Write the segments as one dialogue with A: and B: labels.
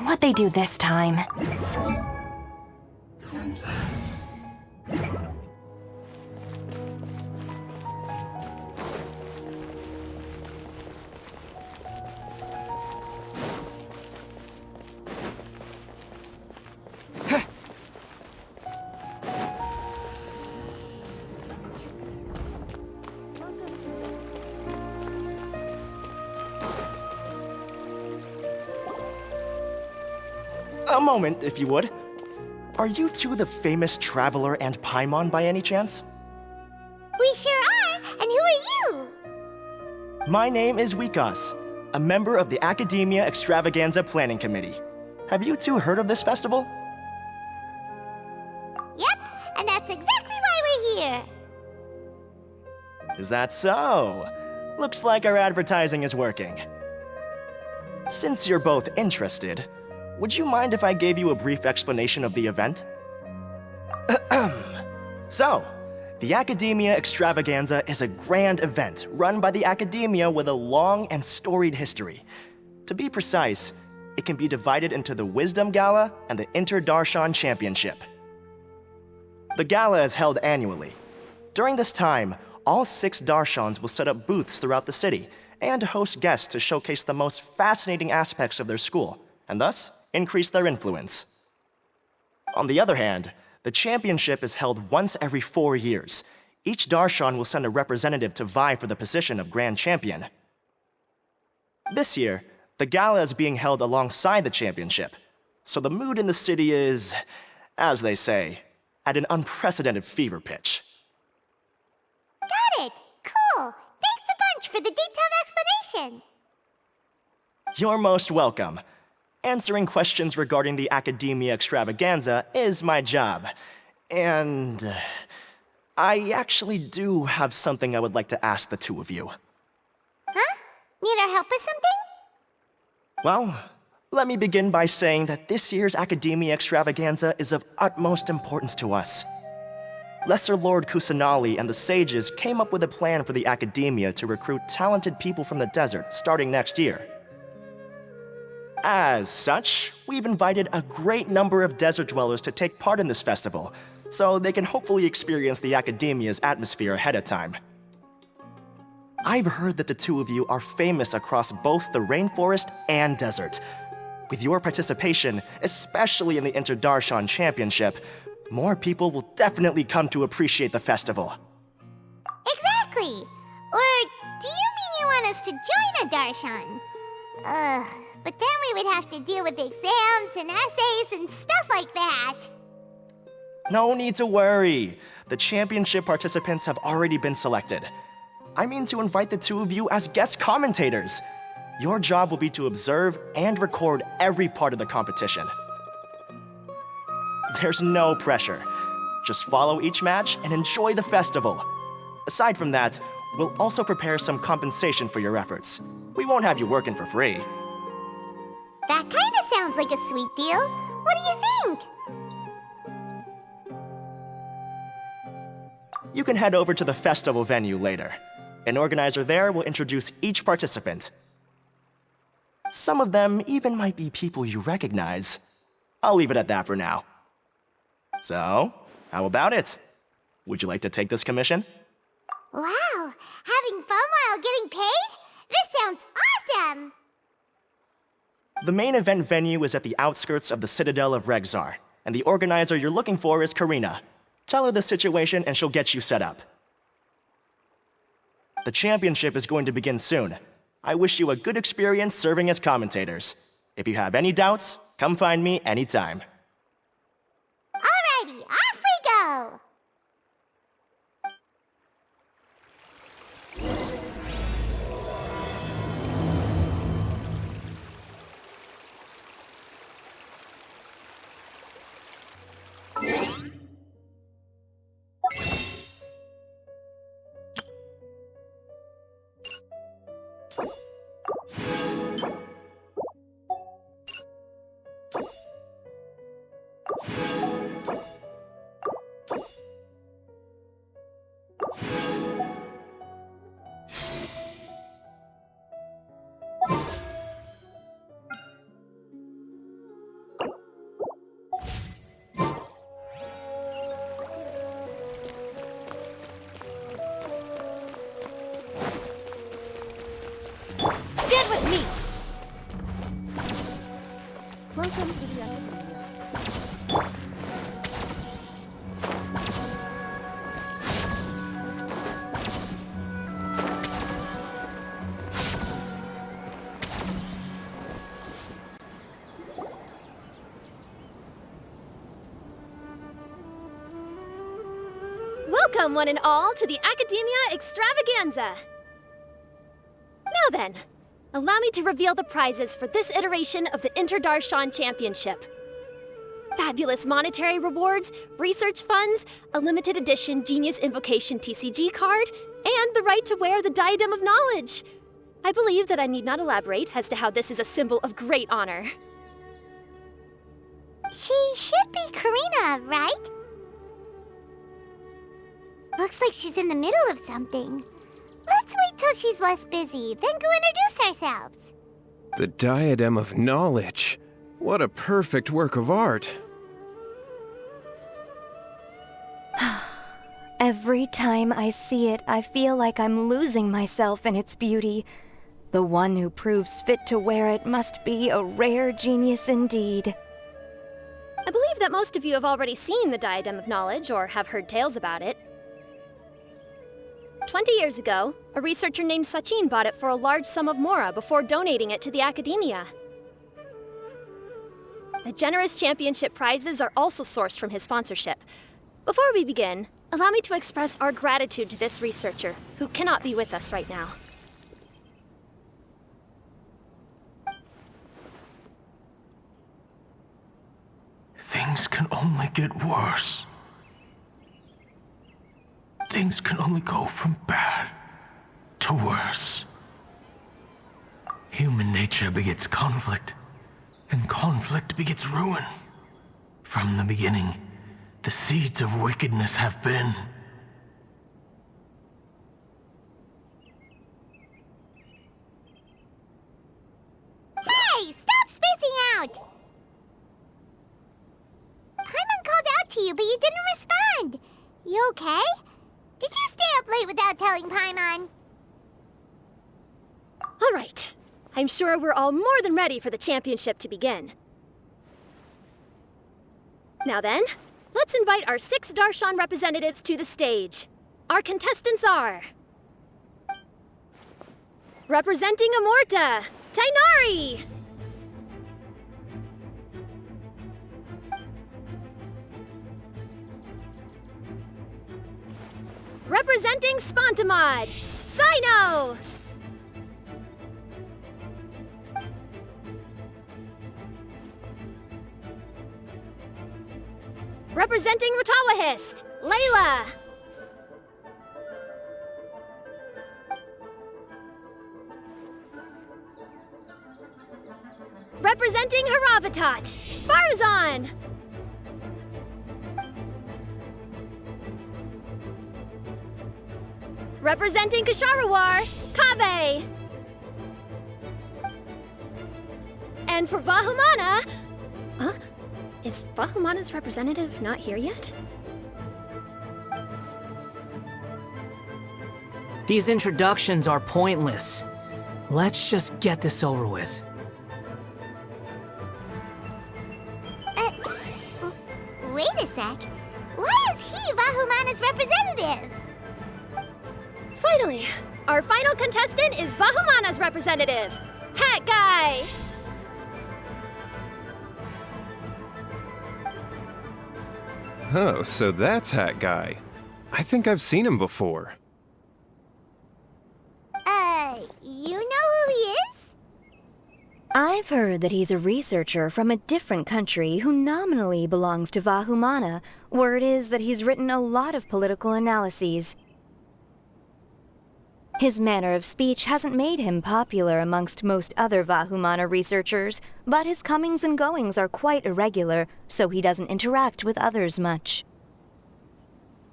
A: What'd they do this time?
B: A moment, if you would. Are you two the famous Traveler and Paimon by any chance?
C: We sure are! And who are you?
B: My name is Wikas, a member of the Academia Extravaganza Planning Committee. Have you two heard of this festival?
C: Yep, and that's exactly why we're here.
B: Is that so? Looks like our advertising is working. Since you're both interested, would you mind if I gave you a brief explanation of the event? So, the Academia Extravaganza is a grand event run by the Academia with a long and storied history. To be precise, it can be divided into the Wisdom Gala and the Inter-Darshan Championship. The gala is held annually. During this time, all 6 Darshans will set up booths throughout the city and host guests to showcase the most fascinating aspects of their school, and thus increase their influence. On the other hand, the championship is held once every 4 years. Each Darshan will send a representative to vie for the position of Grand Champion. This year, the gala is being held alongside the championship, so the mood in the city is, as they say, at an unprecedented fever pitch.
C: Got it! Cool! Thanks a bunch for the detailed explanation!
B: You're most welcome. Answering questions regarding the Academia Extravaganza is my job. And I actually do have something I would like to ask the two of you.
C: Huh? Need our help with something?
B: Well, let me begin by saying that this year's Academia Extravaganza is of utmost importance to us. Lesser Lord Kusanali and the sages came up with a plan for the Academia to recruit talented people from the desert starting next year. As such, we've invited a great number of desert dwellers to take part in this festival, so they can hopefully experience the Academia's atmosphere ahead of time. I've heard that the two of you are famous across both the rainforest and desert. With your participation, especially in the Inter-Darshan Championship, more people will definitely come to appreciate the festival.
C: Exactly! Or do you mean you want us to join a Darshan? But then we would have to deal with exams and essays and stuff like that.
B: No need to worry. The championship participants have already been selected. I mean to invite the two of you as guest commentators. Your job will be to observe and record every part of the competition. There's no pressure. Just follow each match and enjoy the festival. Aside from that, we'll also prepare some compensation for your efforts. We won't have you working for free.
C: That kinda sounds like a sweet deal. What do you think?
B: You can head over to the festival venue later. An organizer there will introduce each participant. Some of them even might be people you recognize. I'll leave it at that for now. So, how about it? Would you like to take this commission?
C: Wow! Having fun while getting paid? This sounds awesome!
B: The main event venue is at the outskirts of the Citadel of Regzar, and the organizer you're looking for is Karina. Tell her the situation and she'll get you set up. The championship is going to begin soon. I wish you a good experience serving as commentators. If you have any doubts, come find me anytime.
C: Alrighty, off we go!
A: Welcome, one and all, to the Academia Extravaganza! Now then, allow me to reveal the prizes for this iteration of the Inter-Darshan Championship. Fabulous monetary rewards, research funds, a limited edition Genius Invocation TCG card, and the right to wear the Diadem of Knowledge. I believe that I need not elaborate as to how this is a symbol of great honor.
C: She should be Karina, right? Looks like she's in the middle of something. Let's wait till she's less busy, then go introduce ourselves.
D: The Diadem of Knowledge. What a perfect work of art.
E: Every time I see it, I feel like I'm losing myself in its beauty. The one who proves fit to wear it must be a rare genius indeed.
A: I believe that most of you have already seen the Diadem of Knowledge or have heard tales about it. 20 years ago, a researcher named Sachin bought it for a large sum of mora before donating it to the Academia. The generous championship prizes are also sourced from his sponsorship. Before we begin, allow me to express our gratitude to this researcher, who cannot be with us right now.
F: Things can only get worse. Things can only go from bad to worse. Human nature begets conflict, and conflict begets ruin. From the beginning, the seeds of wickedness have been.
C: Hey, stop spacing out! Paimon called out to you, but you didn't respond. You okay? Did you stay up late without telling Paimon?
A: All right. I'm sure we're all more than ready for the championship to begin. Now then, let's invite our 6 Darshan representatives to the stage. Our contestants are... representing Amorta, Tainari! Representing Spontamod, Sino! Representing Ratawahist, Layla! Representing Haravatat, Barzan! Representing Kasharawar, Kaveh! And for Vahumana... Huh? Is Vahumana's representative not here yet?
G: These introductions are pointless. Let's just get this over with.
C: Wait a sec. Why is he Vahumana's representative?
A: Finally, our final contestant is Vahumana's representative, Hat Guy!
D: Oh, so that's Hat Guy. I think I've seen him before.
C: You know who he is?
E: I've heard that he's a researcher from a different country who nominally belongs to Vahumana. Word is that he's written a lot of political analyses. His manner of speech hasn't made him popular amongst most other Vahumana researchers, but his comings and goings are quite irregular, so he doesn't interact with others much.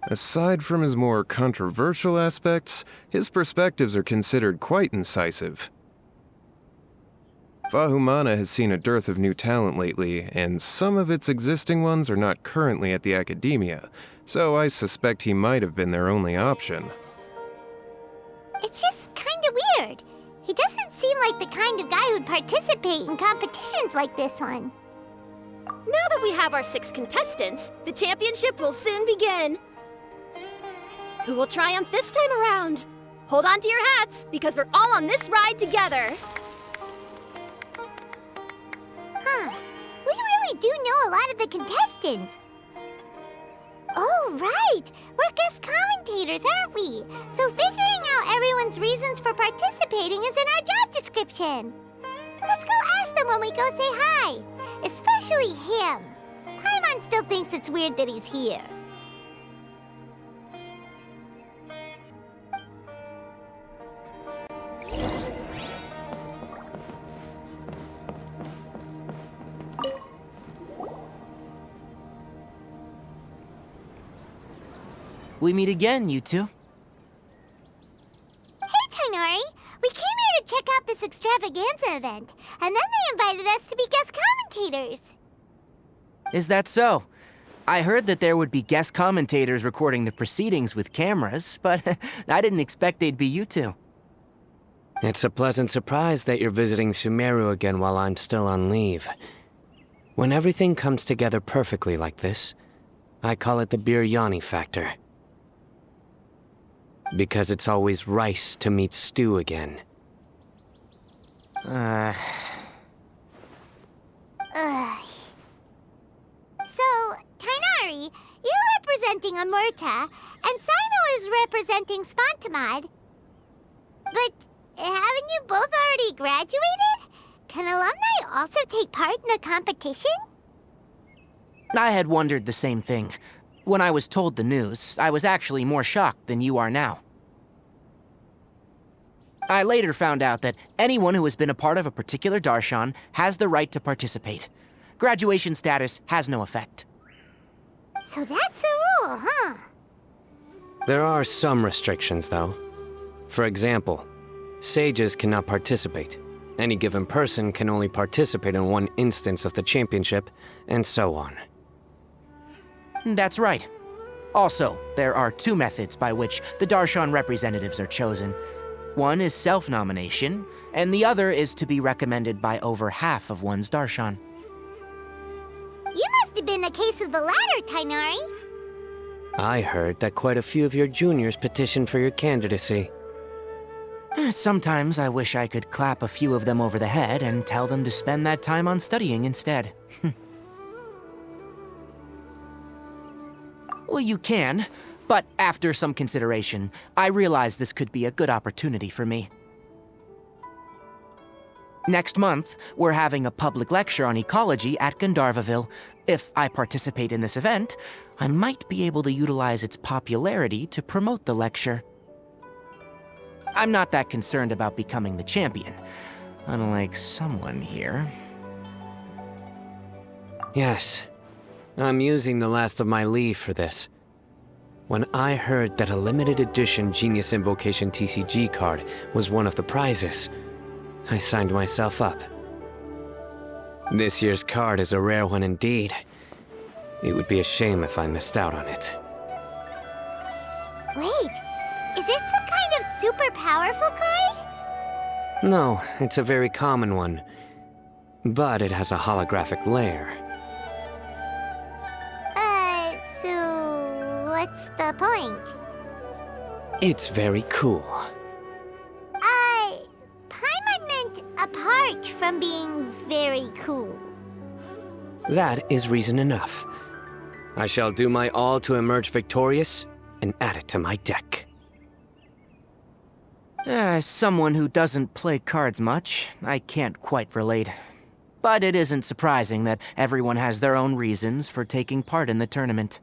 D: Aside from his more controversial aspects, his perspectives are considered quite incisive. Vahumana has seen a dearth of new talent lately, and some of its existing ones are not currently at the Academia, so I suspect he might have been their only option.
C: It's just kinda weird. He doesn't seem like the kind of guy who'd participate in competitions like this one.
A: Now that we have our 6 contestants, the championship will soon begin. Who will triumph this time around? Hold on to your hats, because we're all on this ride together.
C: Huh. We really do know a lot of the contestants. Oh, right! We're guest commentators, aren't we? So figuring out everyone's reasons for participating is in our job description. Let's go ask them when we go say hi. Especially him. Paimon still thinks it's weird that he's here.
G: We meet again, you two.
C: Hey, Tainari! We came here to check out this extravaganza event, and then they invited us to be guest commentators.
G: Is that so? I heard that there would be guest commentators recording the proceedings with cameras, but I didn't expect they'd be you two.
H: It's a pleasant surprise that you're visiting Sumeru again while I'm still on leave. When everything comes together perfectly like this, I call it the biryani factor. Because it's always rice to meet stew again.
C: Ugh. So, Tainari, you're representing Amurta, and Sino is representing Spontamod. But haven't you both already graduated? Can alumni also take part in a competition?
G: I had wondered the same thing. When I was told the news, I was actually more shocked than you are now. I later found out that anyone who has been a part of a particular darshan has the right to participate. Graduation status has no effect.
C: So that's the rule, huh?
H: There are some restrictions, though. For example, sages cannot participate. Any given person can only participate in one instance of the championship, and so on.
G: That's right. Also, there are 2 methods by which the darshan representatives are chosen. One is self-nomination, and the other is to be recommended by over half of one's darshan.
C: You must have been a case of the latter, Tainari.
H: I heard that quite a few of your juniors petitioned for your candidacy.
G: Sometimes I wish I could clap a few of them over the head and tell them to spend that time on studying instead. Well, you can, but after some consideration, I realize this could be a good opportunity for me. Next month, we're having a public lecture on ecology at Gandharvaville. If I participate in this event, I might be able to utilize its popularity to promote the lecture. I'm not that concerned about becoming the champion, unlike someone here.
H: Yes, I'm using the last of my leave for this. When I heard that a limited edition Genius Invocation TCG card was one of the prizes, I signed myself up. This year's card is a rare one indeed. It would be a shame if I missed out on it.
C: Wait, is it some kind of super powerful card?
H: No, it's a very common one. But it has a holographic layer.
C: So what's the point?
H: It's very cool.
C: Paimon meant apart from being very cool.
H: That is reason enough. I shall do my all to emerge victorious and add it to my deck.
G: As someone who doesn't play cards much, I can't quite relate. But it isn't surprising that everyone has their own reasons for taking part in the tournament.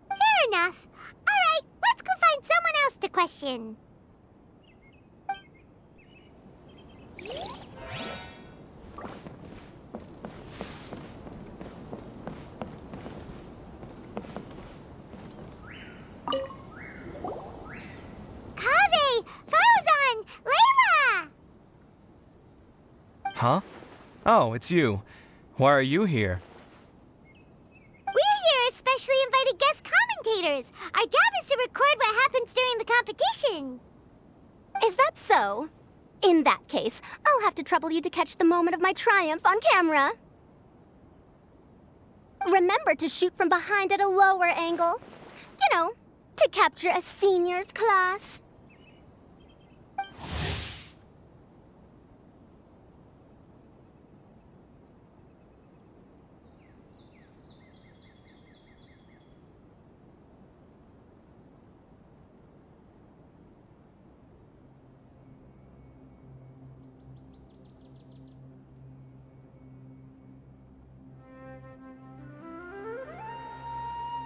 C: Fair enough. All right, let's go find someone else to question. Kaveh! Farzan! Layla!
I: Huh? Oh, it's you. Why are you here?
C: We're here as specially invited guest commentators. Our job is to record what happens during the competition.
A: Is that so? In that case, I'll have to trouble you to catch the moment of my triumph on camera. Remember to shoot from behind at a lower angle. You know, to capture a seniors class.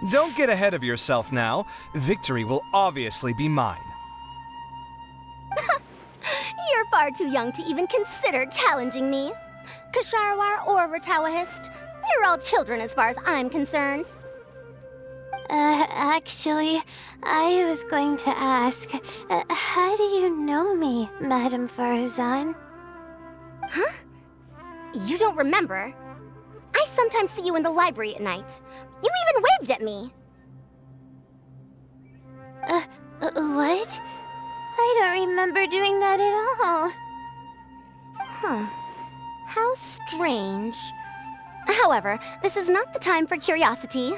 I: Don't get ahead of yourself now. Victory will obviously be mine.
A: You're far too young to even consider challenging me. Kasharawar or Ratawahist, you're all children as far as I'm concerned.
C: Actually, I was going to ask, how do you know me, Madame Farazan?
A: Huh? You don't remember? I sometimes see you in the library at night. You even waved at me.
C: What? I don't remember doing that at all.
A: Huh. How strange. However, this is not the time for curiosity.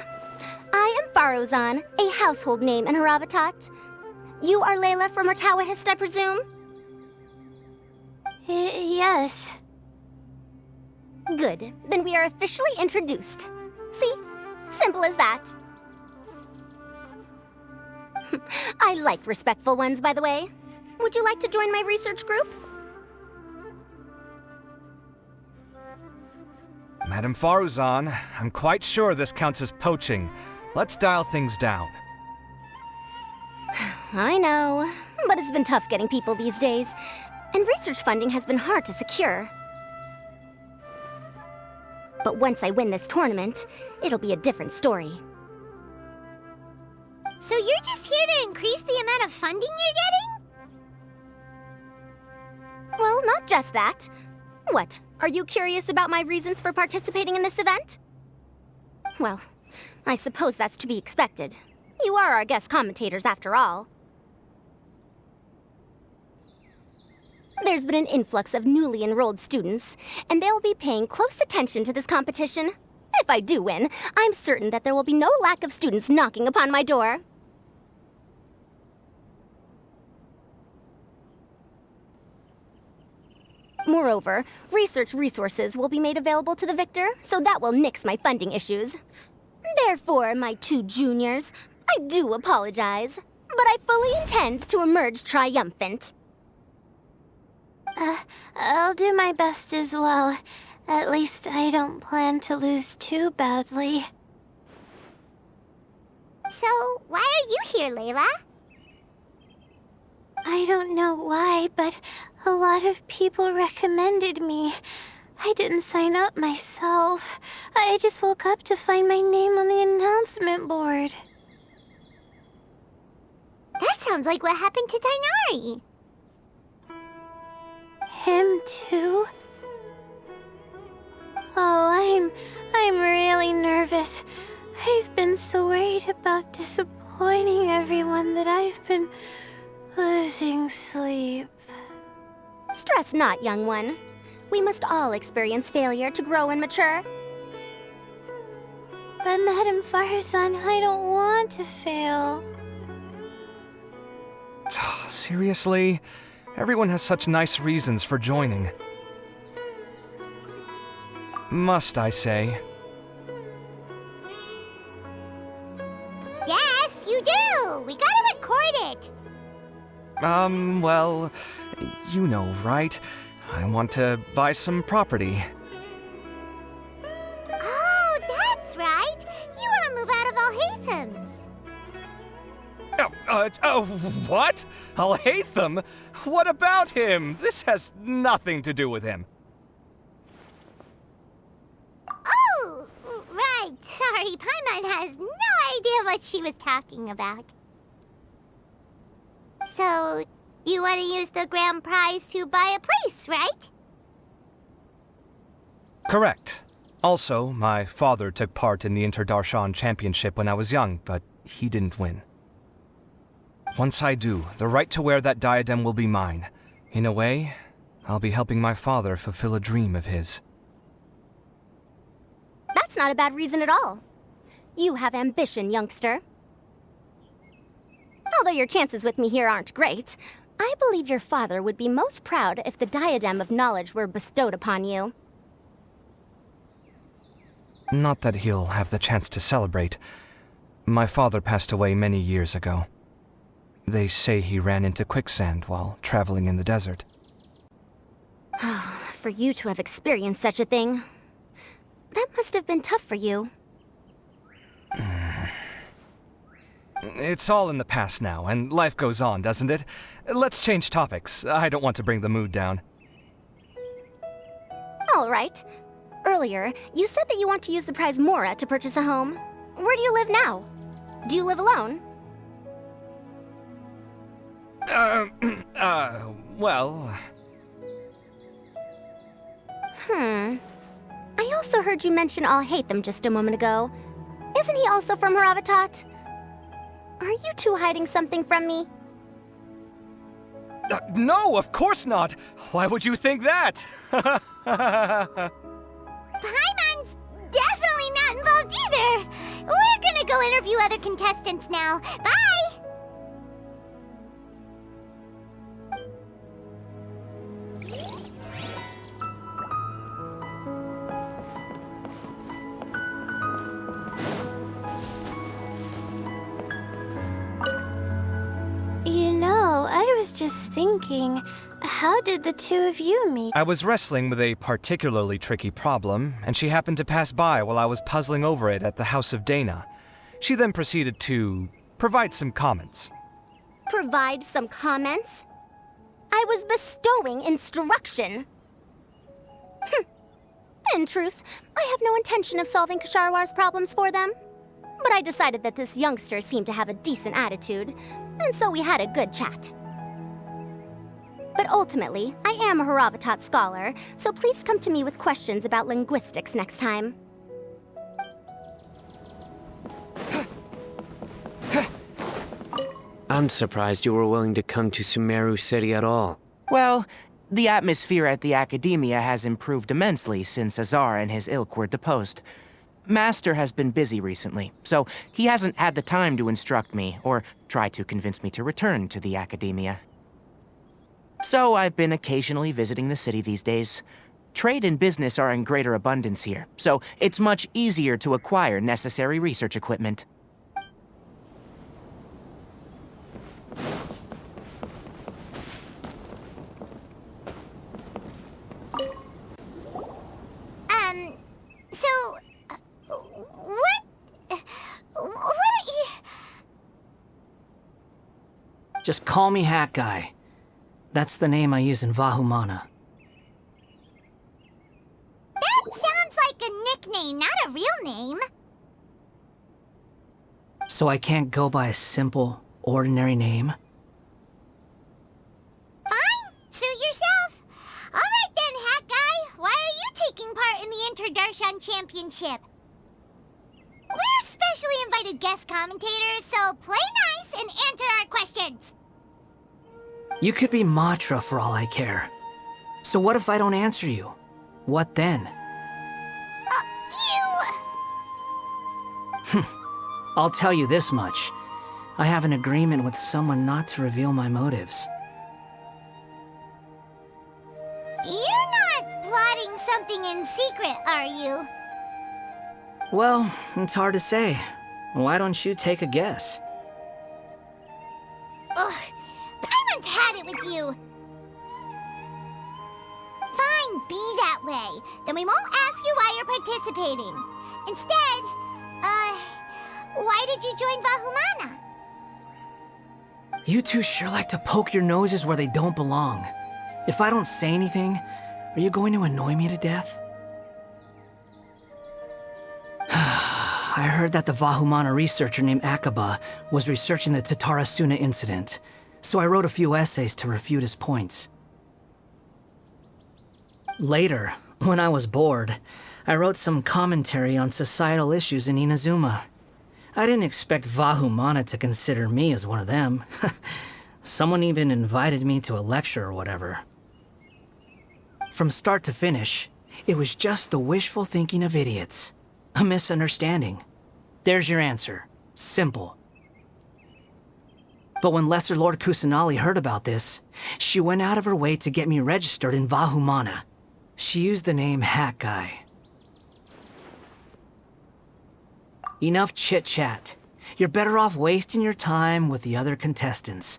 A: I am Farozan, a household name in Haravatat. You are Layla from Ratawahist, I presume?
C: Yes.
A: Good. Then we are officially introduced. See? Simple as that. I like respectful ones, by the way. Would you like to join my research group?
I: Madame Faruzan, I'm quite sure this counts as poaching. Let's dial things down.
A: I know, but it's been tough getting people these days, and research funding has been hard to secure. But once I win this tournament, it'll be a different story.
C: So you're just here to increase the amount of funding you're getting?
A: Well, not just that. What, are you curious about my reasons for participating in this event? Well, I suppose that's to be expected. You are our guest commentators after all. There's been an influx of newly enrolled students, and they'll be paying close attention to this competition. If I do win, I'm certain that there will be no lack of students knocking upon my door. Moreover, research resources will be made available to the victor, so that will nix my funding issues. Therefore, my two juniors, I do apologize, but I fully intend to emerge triumphant.
C: I'll do my best as well. At least I don't plan to lose too badly. So, why are you here, Layla? I don't know why, but a lot of people recommended me. I didn't sign up myself. I just woke up to find my name on the announcement board. That sounds like what happened to Dainari. Him too? Oh, I'm really nervous. I've been so worried about disappointing everyone that I've been losing sleep.
A: Stress not, young one. We must all experience failure to grow and mature.
C: But Madame Farazan, I don't want to fail.
I: Seriously? Everyone has such nice reasons for joining. Must I say?
C: Yes, you do! We gotta record it!
I: Well, you know, right? I want to buy some property.
C: Oh, that's right! You want to move out of Alhatham's.
I: What? Alhatham? What about him? This has nothing to do with him.
C: Oh, right. Sorry, Paimon has no idea what she was talking about. So, you want to use the grand prize to buy a place, right?
I: Correct. Also, my father took part in the Inter-Darshan Championship when I was young, but he didn't win. Once I do, the right to wear that diadem will be mine. In a way, I'll be helping my father fulfill a dream of his.
A: That's not a bad reason at all. You have ambition, youngster. Although your chances with me here aren't great, I believe your father would be most proud if the diadem of knowledge were bestowed upon you.
I: Not that he'll have the chance to celebrate. My father passed away many years ago. They say he ran into quicksand while traveling in the desert.
A: For you to have experienced such a thing, that must have been tough for you.
I: It's all in the past now, and life goes on, doesn't it? Let's change topics. I don't want to bring the mood down.
A: All right. Earlier, you said that you want to use the prize Mora to purchase a home. Where do you live now? Do you live alone?
I: Well...
A: I also heard you mention I'll hate them just a moment ago. Isn't he also from Haravatat? Are you two hiding something from me?
I: No, of course not! Why would you think that?
C: Paimon's definitely not involved either! We're gonna go interview other contestants now. Bye!
J: You know, I was just thinking, how did the two of you meet?
I: I was wrestling with a particularly tricky problem, and she happened to pass by while I was puzzling over it at the House of Dana. She then proceeded to provide some comments.
A: Provide some comments? I was bestowing instruction. In truth, I have no intention of solving Kasharwar's problems for them. But I decided that this youngster seemed to have a decent attitude, and so we had a good chat. But ultimately, I am a Haravatat scholar, so please come to me with questions about linguistics next time.
H: I'm surprised you were willing to come to Sumeru City at all.
G: Well, the atmosphere at the Academia has improved immensely since Azar and his ilk were deposed. Master has been busy recently, so he hasn't had the time to instruct me or try to convince me to return to the Academia. So I've been occasionally visiting the city these days. Trade and business are in greater abundance here, so it's much easier to acquire necessary research equipment.
C: What are you...
K: Just call me Hat Guy. That's the name I use in Vahumana.
C: That sounds like a nickname, not a real name.
K: So I can't go by a simple, ordinary name?
C: Fine, suit yourself. All right then, Hat Guy. Why are you taking part in the Inter-Darshan Championship? We're specially invited guest commentators, so play nice and answer our questions.
K: You could be Matra for all I care. So what if I don't answer you? What then? I'll tell you this much. I have an agreement with someone not to reveal my motives.
C: You're not plotting something in secret, are you?
K: Well, it's hard to say. Why don't you take a guess?
C: Ugh, Paimon's had it with you. Fine, be that way. Then we won't ask you why you're participating. Instead, why did you join Vahumana?
K: You two sure like to poke your noses where they don't belong. If I don't say anything, are you going to annoy me to death? I heard that the Vahumana researcher named Akaba was researching the Tatarasuna incident, so I wrote a few essays to refute his points. Later, when I was bored, I wrote some commentary on societal issues in Inazuma. I didn't expect Vahumana to consider me as one of them. Someone even invited me to a lecture or whatever. From start to finish, it was just the wishful thinking of idiots. A misunderstanding. There's your answer. Simple. But when Lesser Lord Kusanali heard about this, she went out of her way to get me registered in Vahumana. She used the name Hat Guy. Enough chit-chat. You're better off wasting your time with the other contestants.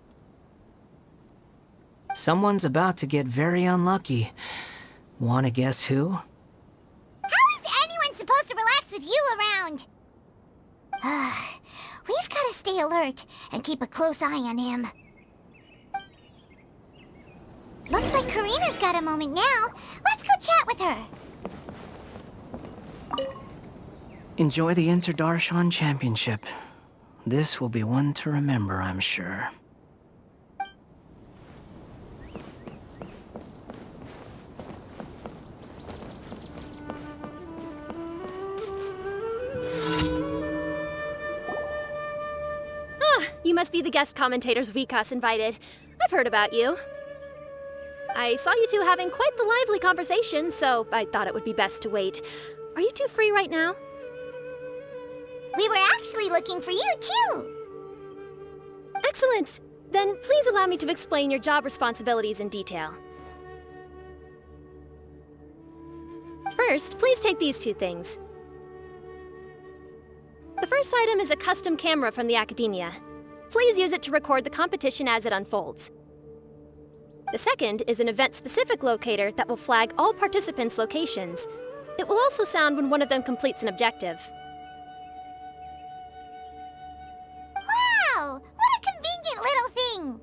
K: Someone's about to get very unlucky. Wanna guess who?
C: How is anyone supposed to relax with you around? We've got to stay alert and keep a close eye on him. Looks like Karina's got a moment now. Let's go chat with her.
K: Enjoy the Inter-Darshan Championship. This will be one to remember, I'm sure.
A: You must be the guest commentators Vikas invited. I've heard about you. I saw you two having quite the lively conversation, so I thought it would be best to wait. Are you two free right now?
C: We were actually looking for you, too.
A: Excellent. Then please allow me to explain your job responsibilities in detail. First, please take these two things. The first item is a custom camera from the Academia. Please use it to record the competition as it unfolds. The second is an event-specific locator that will flag all participants' locations. It will also sound when one of them completes an objective.
C: Wow! What a convenient little thing!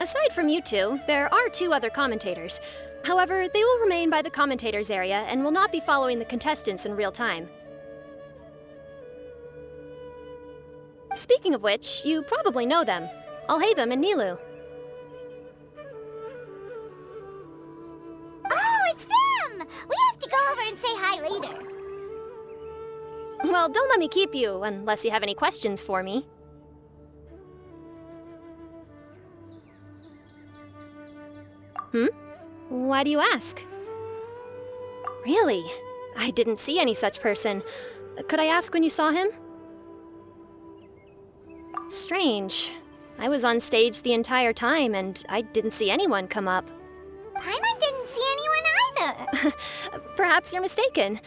A: Aside from you two, there are two other commentators. However, they will remain by the commentators area and will not be following the contestants in real time. Speaking of which, you probably know them. Alhaitham and Nilu.
C: Oh, it's them! We have to go over and say hi later.
A: Well, don't let me keep you, unless you have any questions for me. Why do you ask? Really? I didn't see any such person. Could I ask when you saw him? Strange. I was on stage the entire time, and I didn't see anyone come up.
C: Paimon didn't see anyone either.
A: Perhaps you're mistaken.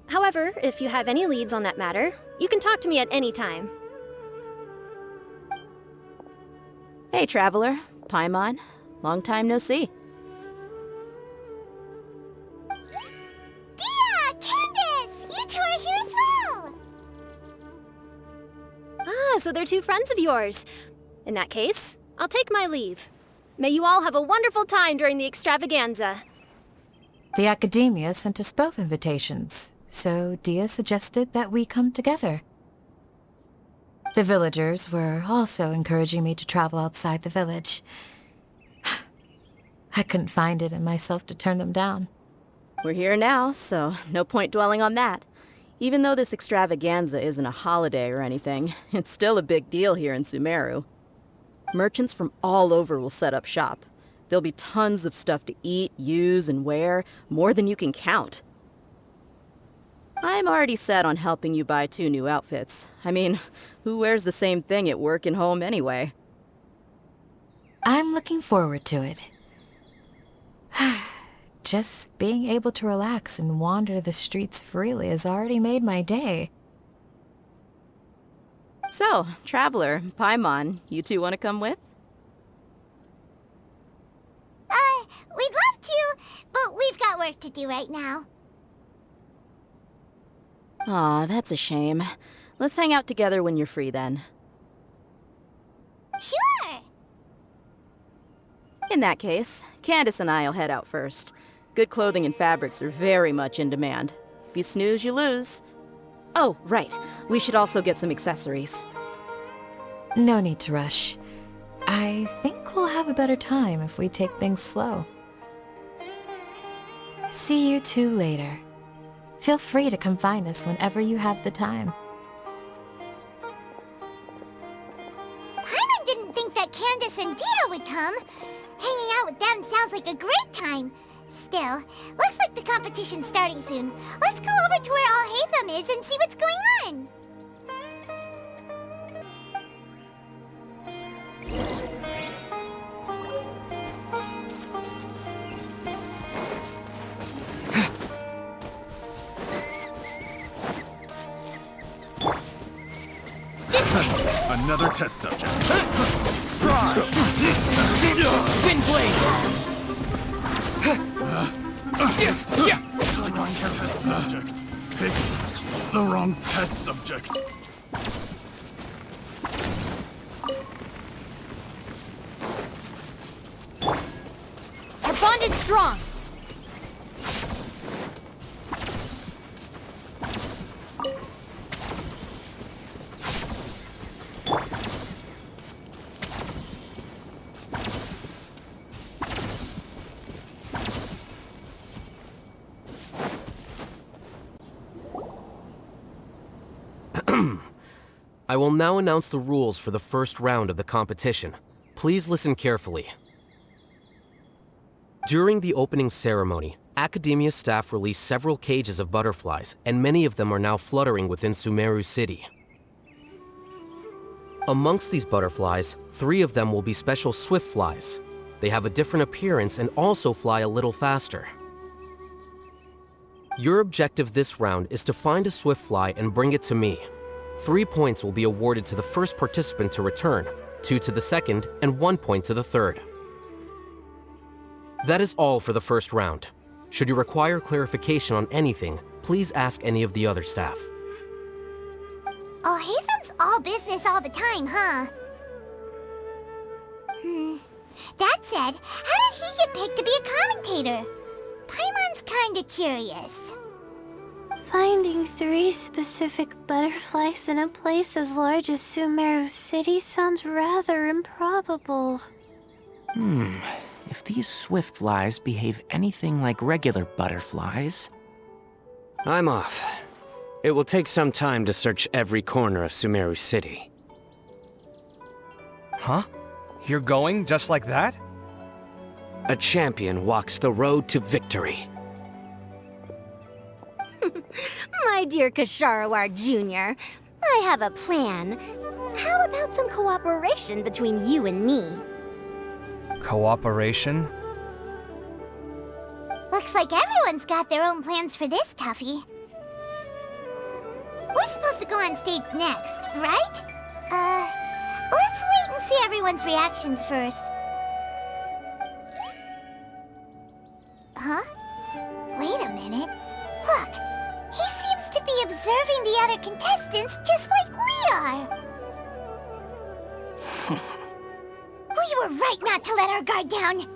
A: However, if you have any leads on that matter, you can talk to me at any time.
L: Hey, Traveler. Paimon. Long time no see.
C: Dia! Candace! You two are here as well!
A: Ah, so they're two friends of yours. In that case, I'll take my leave. May you all have a wonderful time during the extravaganza.
M: The Academia sent us both invitations, so Dia suggested that we come together. The villagers were also encouraging me to travel outside the village. I couldn't find it in myself to turn them down.
L: We're here now, so no point dwelling on that. Even though this extravaganza isn't a holiday or anything, it's still a big deal here in Sumeru. Merchants from all over will set up shop. There'll be tons of stuff to eat, use, and wear, more than you can count. I'm already set on helping you buy 2 new outfits. I mean, who wears the same thing at work and home anyway?
M: I'm looking forward to it. Just being able to relax and wander the streets freely has already made my day.
L: So, Traveler, Paimon, you two want to come with?
C: We'd love to, but we've got work to do right now.
L: Aw, that's a shame. Let's hang out together when you're free then.
C: Sure!
L: In that case, Candace and I'll head out first. Good clothing and fabrics are very much in demand. If you snooze, you lose. Oh, right. We should also get some accessories.
M: No need to rush. I think we'll have a better time if we take things slow. See you two later. Feel free to come find us whenever you have the time.
C: Paimon didn't think that Candace and Dia would come. Hanging out with them sounds like a great time. still. Looks like the competition's starting soon. Let's go over to where Alhaitham is and see what's going on.
N: Another test subject.
G: Wind blade!
N: Test subject. Pick the wrong test subject.
A: Our bond is strong.
O: I will now announce the rules for the first round of the competition. Please listen carefully. During the opening ceremony, Academia staff released several cages of butterflies, and many of them are now fluttering within Sumeru City. Amongst these butterflies, 3 of them will be special swift flies. They have a different appearance and also fly a little faster. Your objective this round is to find a swift fly and bring it to me. 3 points will be awarded to the first participant to return, 2 to the second, and 1 point to the third. That is all for the first round. Should you require clarification on anything, please ask any of the other staff.
C: Alhaitham's all business all the time, huh? That said, how did he get picked to be a commentator? Paimon's kinda curious.
J: Finding 3 specific butterflies in a place as large as Sumeru City sounds rather improbable.
G: If these swift flies behave anything like regular butterflies...
H: I'm off. It will take some time to search every corner of Sumeru City.
I: Huh? You're going just like that?
H: A champion walks the road to victory.
A: My dear Kasharawar Jr., I have a plan. How about some cooperation between you and me?
I: Cooperation?
C: Looks like everyone's got their own plans for this, Tuffy. We're supposed to go on stage next, right? Let's wait and see everyone's reactions first. Huh? Wait a minute. Look, he seems to be observing the other contestants just like we are. We were right not to let our guard down.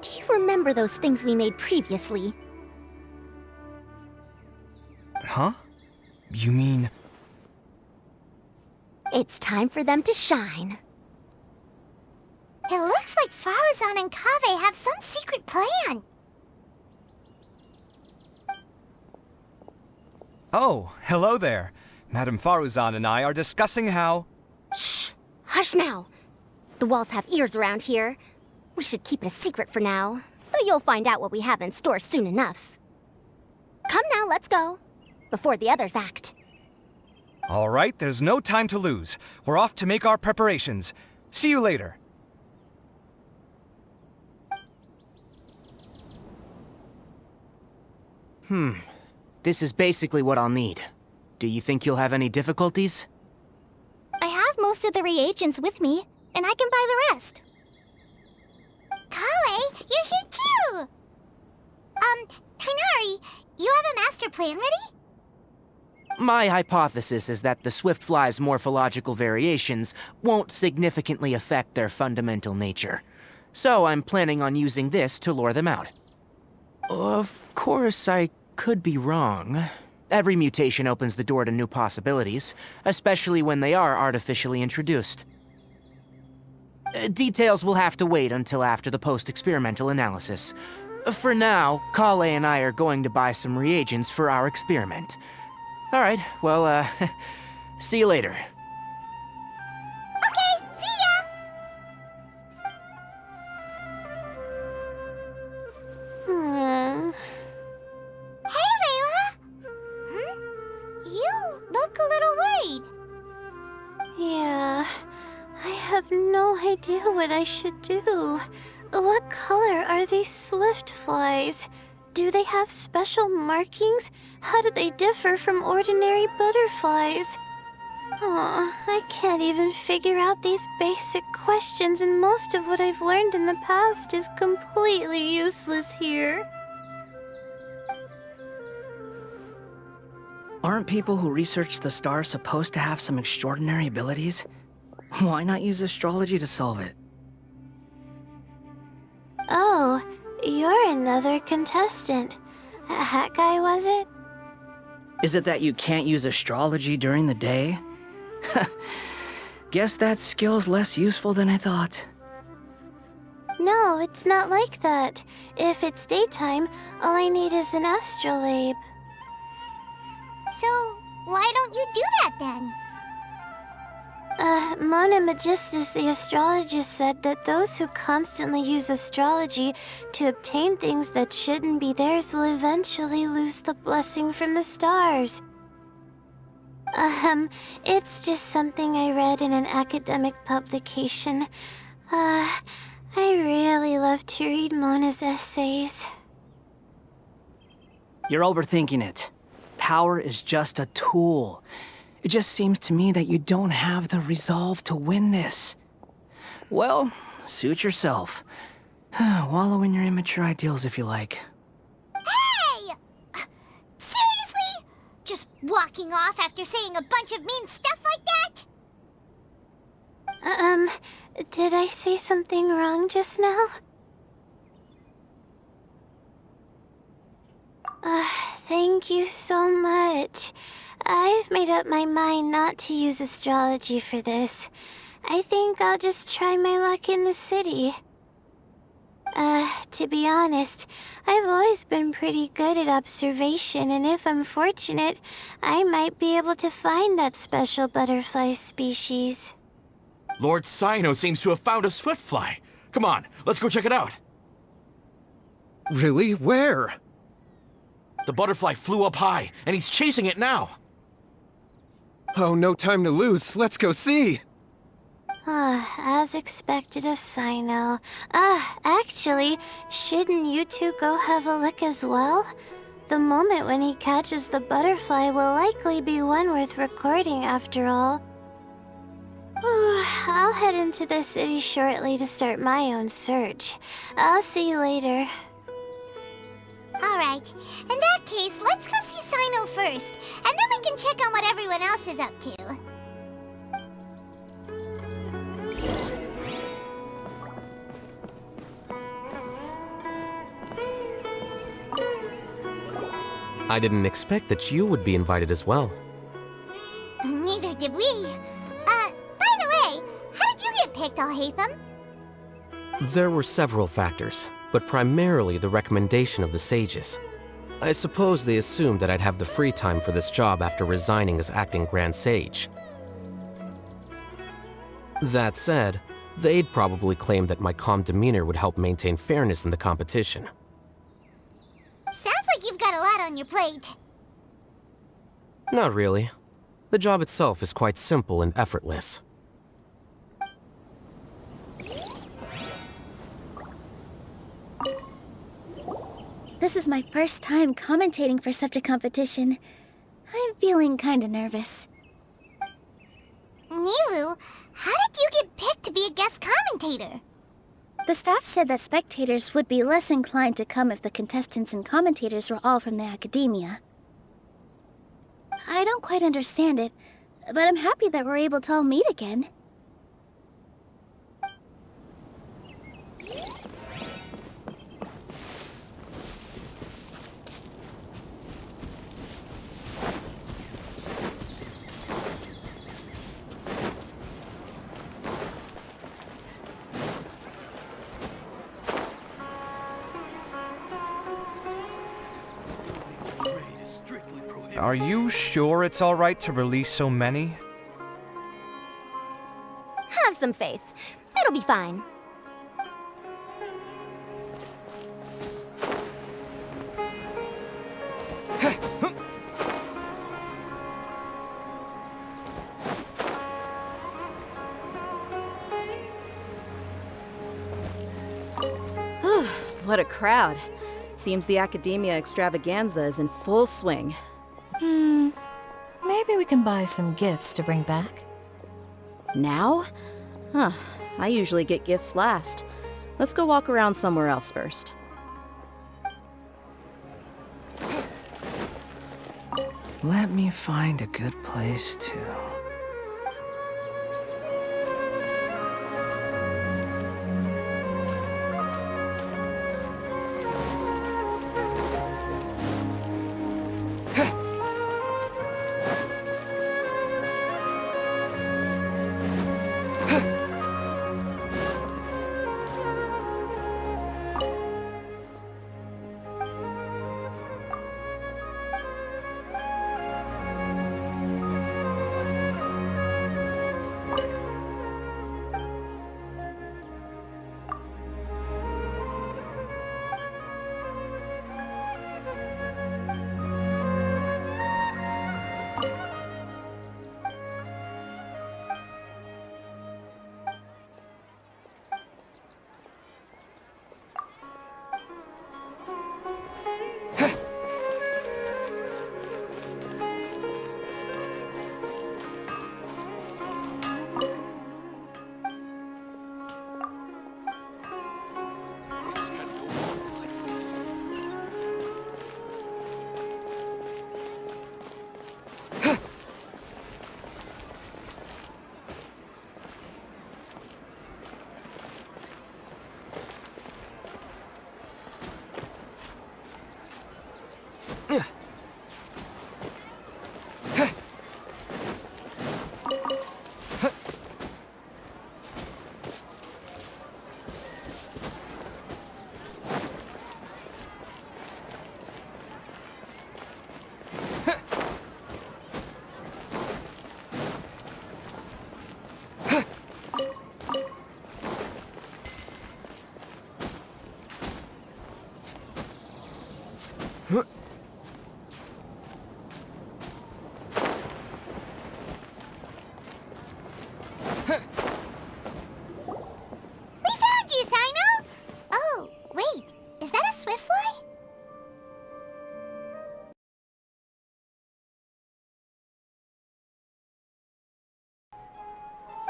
A: Do you remember those things we made previously?
I: Huh? You mean...
A: It's time for them to shine.
C: It looks like Faruzan and Kaveh have some secret plan.
I: Oh, hello there. Madame Faruzan and I are discussing how...
A: Shh! Hush now! The walls have ears around here. We should keep it a secret for now, but you'll find out what we have in store soon enough. Come now, let's go. Before the others act.
I: All right, there's no time to lose. We're off to make our preparations. See you later.
G: This is basically what I'll need. Do you think you'll have any difficulties?
C: I have most of the reagents with me, and I can buy the rest. Kale, you're here too! Kainari, you have a master plan ready?
G: My hypothesis is that the swift fly's morphological variations won't significantly affect their fundamental nature. So I'm planning on using this to lure them out. Of course, I could be wrong. Every mutation opens the door to new possibilities, especially when they are artificially introduced. Details will have to wait until after the post-experimental analysis. For now, Kale and I are going to buy some reagents for our experiment. Alright, well, see you later.
C: Okay, see ya!
J: idea what I should do. What color are these swift flies? Do they have special markings? How do they differ from ordinary butterflies? Oh, I can't even figure out these basic questions, and most of what I've learned in the past is completely useless here.
K: Aren't people who research the stars supposed to have some extraordinary abilities? Why not use astrology to solve it?
J: Oh, you're another contestant. That guy, was it?
K: Is it that you can't use astrology during the day? Guess that skill's less useful than I thought.
J: No, it's not like that. If it's daytime, all I need is an astrolabe.
C: So, why don't you do that then?
J: Mona Magistus, the astrologist, said that those who constantly use astrology to obtain things that shouldn't be theirs will eventually lose the blessing from the stars. It's just something I read in an academic publication. I really love to read Mona's essays.
K: You're overthinking it. Power is just a tool. It just seems to me that you don't have the resolve to win this. Well, suit yourself. Wallow in your immature ideals if you like.
C: Hey! Seriously? Just walking off after saying a bunch of mean stuff like that?
J: Did I say something wrong just now? Thank you so much. I've made up my mind not to use astrology for this. I think I'll just try my luck in the city. To be honest, I've always been pretty good at observation, and if I'm fortunate, I might be able to find that special butterfly species.
P: Lord Cyno seems to have found a swiftfly. Come on, let's go check it out.
D: Really? Where?
P: The butterfly flew up high, and he's chasing it now.
D: Oh, no time to lose. Let's go see.
J: As expected of Cyno. Actually, shouldn't you two go have a look as well? The moment when he catches the butterfly will likely be one worth recording after all. I'll head into the city shortly to start my own search. I'll see you later.
C: Alright, in that case, let's go see Cyno first, and then we can check on what everyone else is up to.
O: I didn't expect that you would be invited as well.
C: Neither did we. By the way, how did you get picked, Alhaitham?
O: There were several factors, but primarily the recommendation of the sages. I suppose they assumed that I'd have the free time for this job after resigning as acting Grand Sage. That said, they'd probably claim that my calm demeanor would help maintain fairness in the competition.
C: Sounds like you've got a lot on your plate.
O: Not really. The job itself is quite simple and effortless.
Q: This is my first time commentating for such a competition. I'm feeling kinda nervous.
C: Nilu, how did you get picked to be a guest commentator?
Q: The staff said that spectators would be less inclined to come if the contestants and commentators were all from the academia. I don't quite understand it, but I'm happy that we're able to all meet again.
I: Are you sure it's alright to release so many?
A: Have some faith. It'll be fine.
L: what a crowd. Seems the Academia Extravaganza is in full swing.
M: Maybe we can buy some gifts to bring back.
L: Now? Huh, I usually get gifts last. Let's go walk around somewhere else first.
K: Let me find a good place to...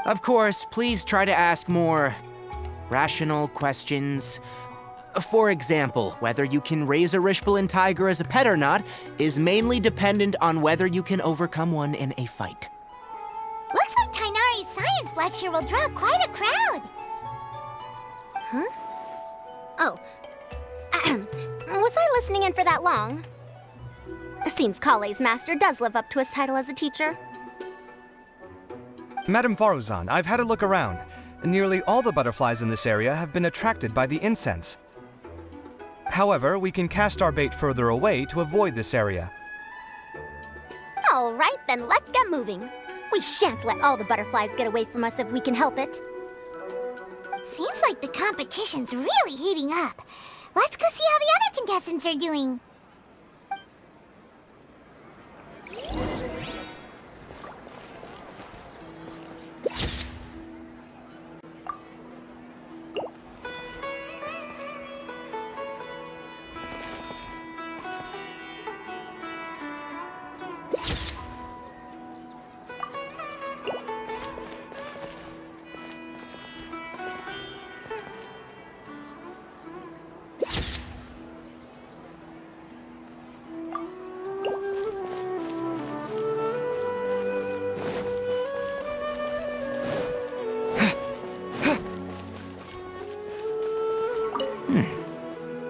G: Of course, please try to ask more rational questions. For example, whether you can raise a Rishpalin tiger as a pet or not is mainly dependent on whether you can overcome one in a fight.
C: Looks like Tainari's science lecture will draw quite a crowd.
A: Huh? Oh. Was I listening in for that long? Seems Kale's master does live up to his title as a teacher.
I: Madame Faruzan, I've had a look around. Nearly all the butterflies in this area have been attracted by the incense. However, we can cast our bait further away to avoid this area.
A: All right, then let's get moving. We shan't let all the butterflies get away from us if we can help it.
C: Seems like the competition's really heating up. Let's go see how the other contestants are doing.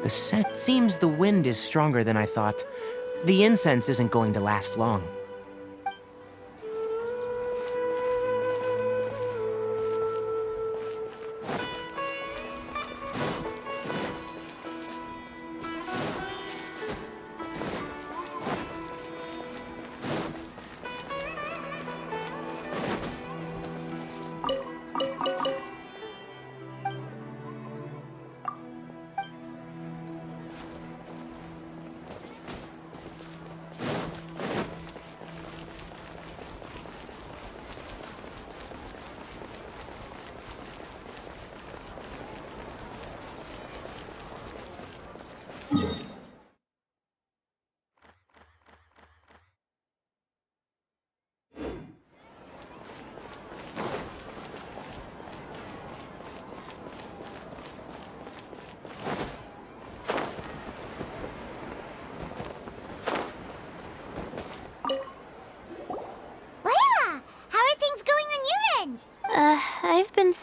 G: The scent seems the wind is stronger than I thought. The incense isn't going to last long.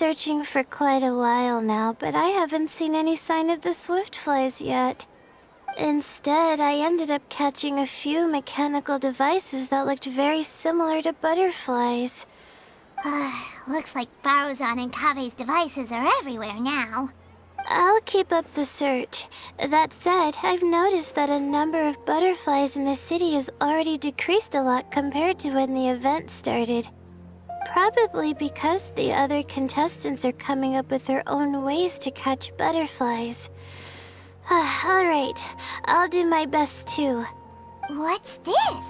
J: searching for quite a while now, but I haven't seen any sign of the swiftflies yet. Instead, I ended up catching a few mechanical devices that looked very similar to butterflies.
C: Looks like Baruzan and Kave's devices are everywhere now.
J: I'll keep up the search. That said, I've noticed that a number of butterflies in the city has already decreased a lot compared to when the event started. Probably because the other contestants are coming up with their own ways to catch butterflies. Alright, I'll do my best too.
C: What's this?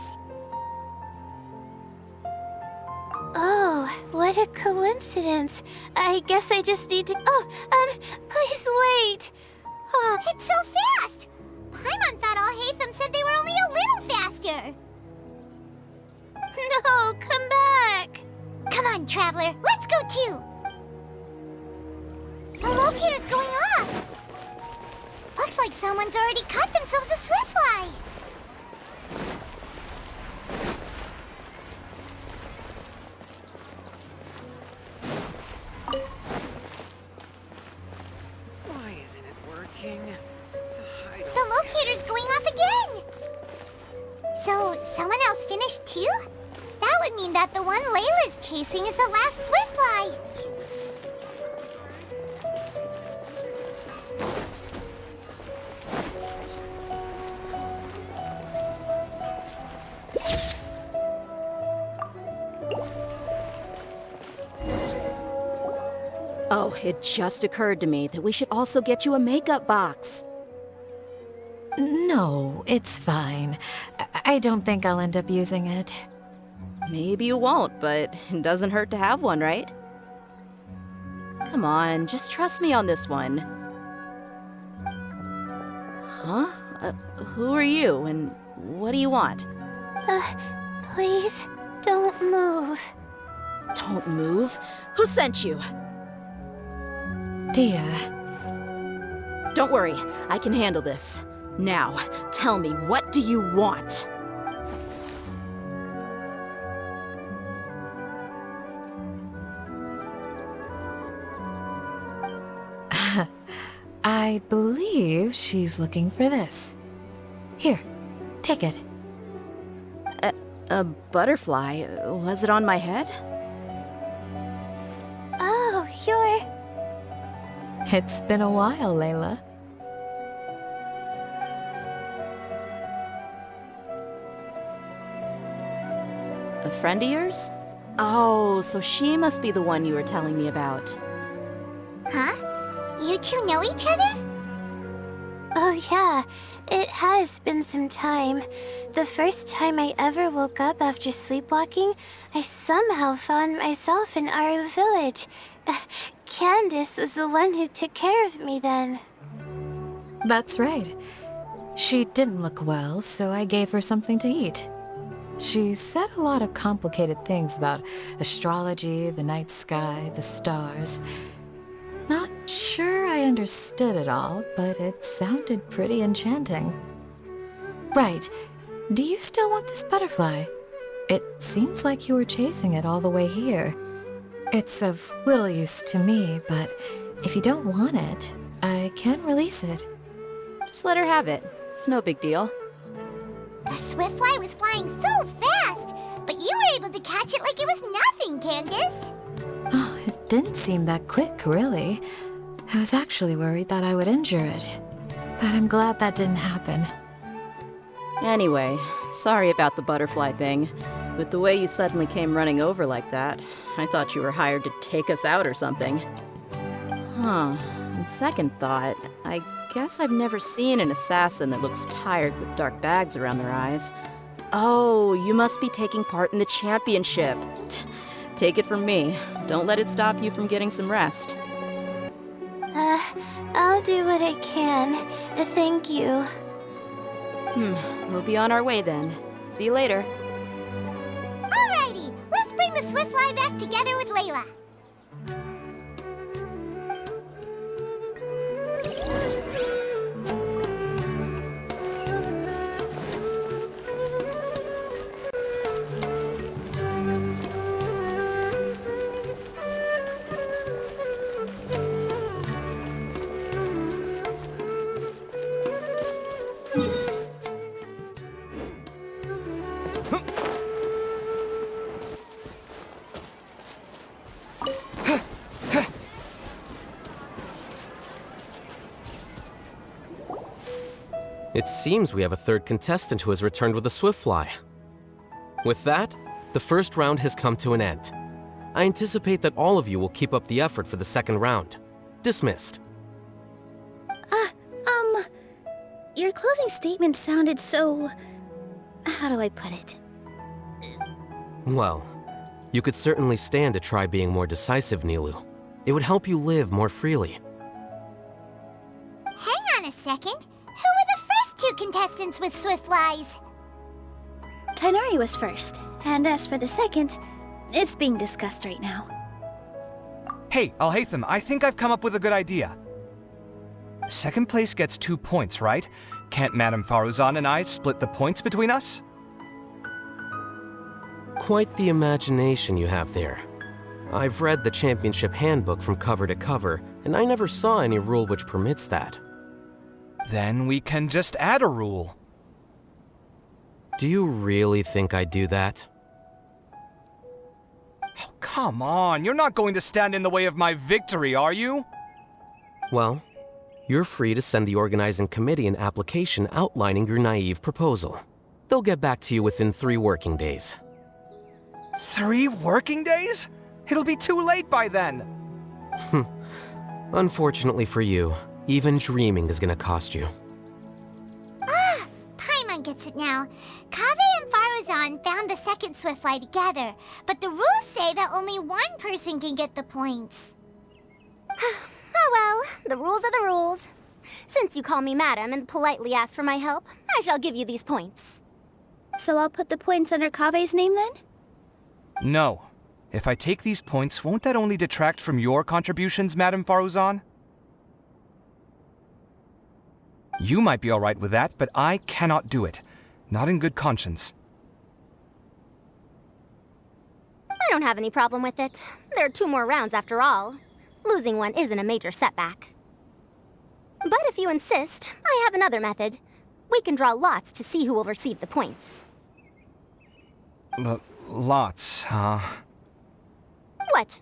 J: Oh, what a coincidence. I guess I just need to... please wait.
C: It's so fast! Paimon thought all Hatham said they were only a little faster.
J: No, come back.
C: Come on, Traveler, let's go too. The locator's going off. Looks like someone's already caught themselves a swiftfly.
H: Why isn't it working?
C: The locator's going off again! So, someone else finished too? That would mean that the one Layla's chasing is the last swiftfly.
L: Oh, it just occurred to me that we should also get you a makeup box.
M: No, it's fine. I don't think I'll end up using it.
L: Maybe you won't, but it doesn't hurt to have one, right? Come on, just trust me on this one. Huh? Who are you, and what do you want?
J: Please, don't move.
L: Don't move? Who sent you?
M: Dia.
L: Don't worry, I can handle this. Now, tell me, what do you want?
M: I believe she's looking for this. Here, take it.
L: A butterfly? Was it on my head?
J: Oh, you're...
M: It's been a while, Layla.
L: A friend of yours? Oh, so she must be the one you were telling me about.
C: Huh? You two know each other?
J: Oh yeah, it has been some time. The first time I ever woke up after sleepwalking, I somehow found myself in Aru village. Candace was the one who took care of me then.
M: That's right. She didn't look well, so I gave her something to eat. She said a lot of complicated things about astrology, the night sky, the stars. Not sure I understood it all, but it sounded pretty enchanting. Right. Do you still want this butterfly? It seems like you were chasing it all the way here. It's of little use to me, but if you don't want it, I can release it.
L: Just let her have it. It's no big deal.
C: The swiftfly was flying so fast, but you were able to catch it like it was nothing, Candace.
M: Oh, it didn't seem that quick, really. I was actually worried that I would injure it. But I'm glad that didn't happen.
L: Anyway, sorry about the butterfly thing. With the way you suddenly came running over like that, I thought you were hired to take us out or something. Huh. On second thought, I guess I've never seen an assassin that looks tired with dark bags around their eyes. Oh, you must be taking part in the championship. Take it from me. Don't let it stop you from getting some rest.
J: I'll do what I can. Thank you.
L: We'll be on our way then. See you later.
C: Alrighty, let's bring the swiftfly back together with Layla.
O: It seems we have a third contestant who has returned with a Swiftfly. With that, the first round has come to an end. I anticipate that all of you will keep up the effort for the second round. Dismissed.
Q: Your closing statement sounded so... how do I put it?
O: Well, you could certainly stand to try being more decisive, Nilu. It would help you live more freely.
C: Hang on a second. Who were the first two contestants with Swiftflies?
Q: Tainari was first, and as for the second, it's being discussed right now.
I: Hey, Alhaitham, I think I've come up with a good idea. Second place gets 2 points, right? Can't Madame Faruzan and I split the points between us?
O: Quite the imagination you have there. I've read the championship handbook from cover to cover, and I never saw any rule which permits that.
I: Then we can just add a rule.
O: Do you really think I'd do that?
I: Oh, come on, you're not going to stand in the way of my victory, are you?
O: Well, you're free to send the organizing committee an application outlining your naive proposal. They'll get back to you within 3 working days.
I: 3 working days? It'll be too late by then.
O: Unfortunately for you, even dreaming is gonna cost you.
C: Paimon gets it now. Kaveh and Faruzan found the second Swiftfly together, but the rules say that only one person can get the points.
A: Oh well, the rules are the rules. Since you call me madam and politely ask for my help, I shall give you these points.
Q: So I'll put the points under Kave's name then?
I: No. If I take these points, won't that only detract from your contributions, Madame Faruzan? You might be alright with that, but I cannot do it. Not in good conscience.
A: I don't have any problem with it. There are 2 more rounds after all. Losing one isn't a major setback. But if you insist, I have another method. We can draw lots to see who will receive the points.
I: Lots, huh?
A: What?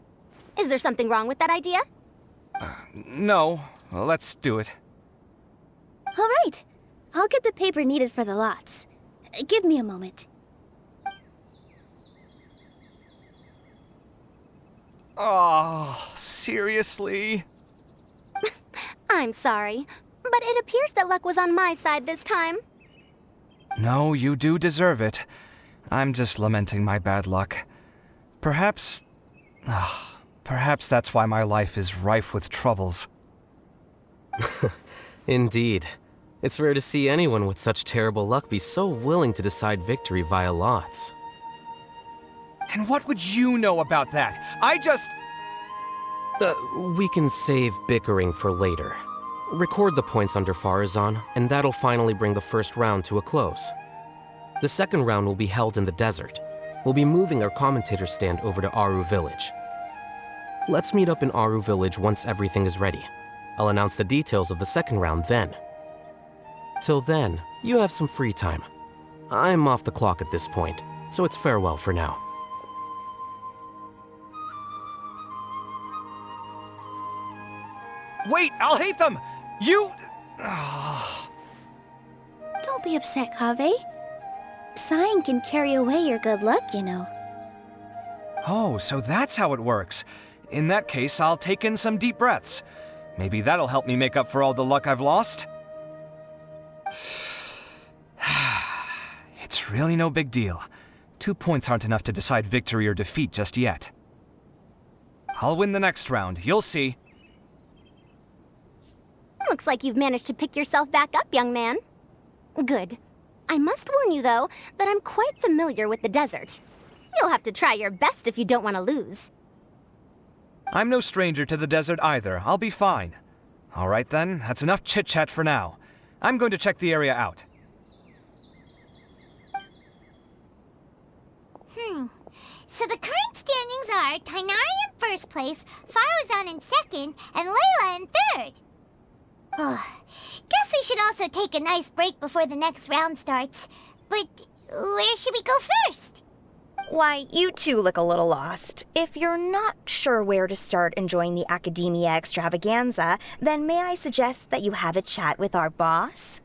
A: Is there something wrong with that idea?
I: No. Let's do it.
Q: All right. I'll get the paper needed for the lots. Give me a moment.
I: Oh, seriously?
A: I'm sorry, but it appears that luck was on my side this time.
I: No, you do deserve it. I'm just lamenting my bad luck. Perhaps that's why my life is rife with troubles.
O: Indeed. It's rare to see anyone with such terrible luck be so willing to decide victory via lots.
I: And what would you know about that?
O: We can save bickering for later. Record the points under Faruzan, and that'll finally bring the first round to a close. The second round will be held in the desert. We'll be moving our commentator stand over to Aru Village. Let's meet up in Aru Village once everything is ready. I'll announce the details of the second round then. Till then, you have some free time. I'm off the clock at this point, so it's farewell for now.
I: Wait, Alhaitham! You...
Q: Don't be upset, Kaveh. Sighing can carry away your good luck, you know.
I: Oh, so that's how it works. In that case, I'll take in some deep breaths. Maybe that'll help me make up for all the luck I've lost. It's really no big deal. 2 points aren't enough to decide victory or defeat just yet. I'll win the next round, you'll see.
A: Looks like you've managed to pick yourself back up, young man. Good. I must warn you, though, that I'm quite familiar with the desert. You'll have to try your best if you don't want to lose.
I: I'm no stranger to the desert either. I'll be fine. All right then, that's enough chit-chat for now. I'm going to check the area out.
C: So the current standings are Tainari in first place, Faruzan in second, and Layla in third. Guess we should also take a nice break before the next round starts. But where should we go first?
E: Why, you two look a little lost. If you're not sure where to start enjoying the Academia Extravaganza, then may I suggest that you have a chat with our boss?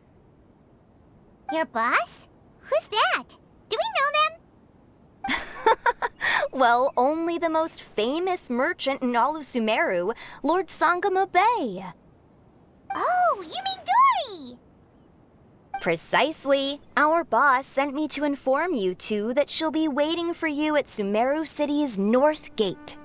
C: Your boss? Who's that? Do we know them?
E: Well, only the most famous merchant in all of Sumeru, Lord Sangamo-Bay.
C: Oh, you mean Dory!
E: Precisely. Our boss sent me to inform you two that she'll be waiting for you at Sumeru City's North Gate.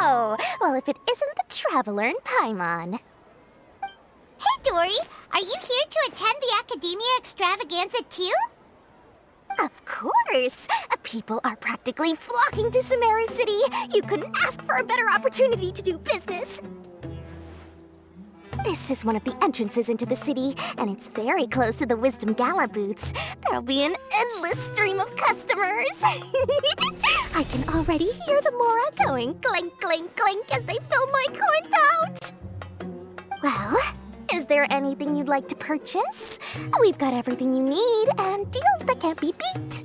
C: Oh, well, if it isn't the Traveler in Paimon. Hey, Dory, are you here to attend the Academia Extravaganza too? Of course! People are practically flocking to Sumeru City. You couldn't ask for a better opportunity to do business. This is one of the entrances into the city, and it's very close to the Wisdom Gala booths. There'll be an endless stream of customers. I can already hear the Mora going clink, clink, clink as they fill my coin pouch. Well, is there anything you'd like to purchase? We've got everything you need and deals that can't be beat.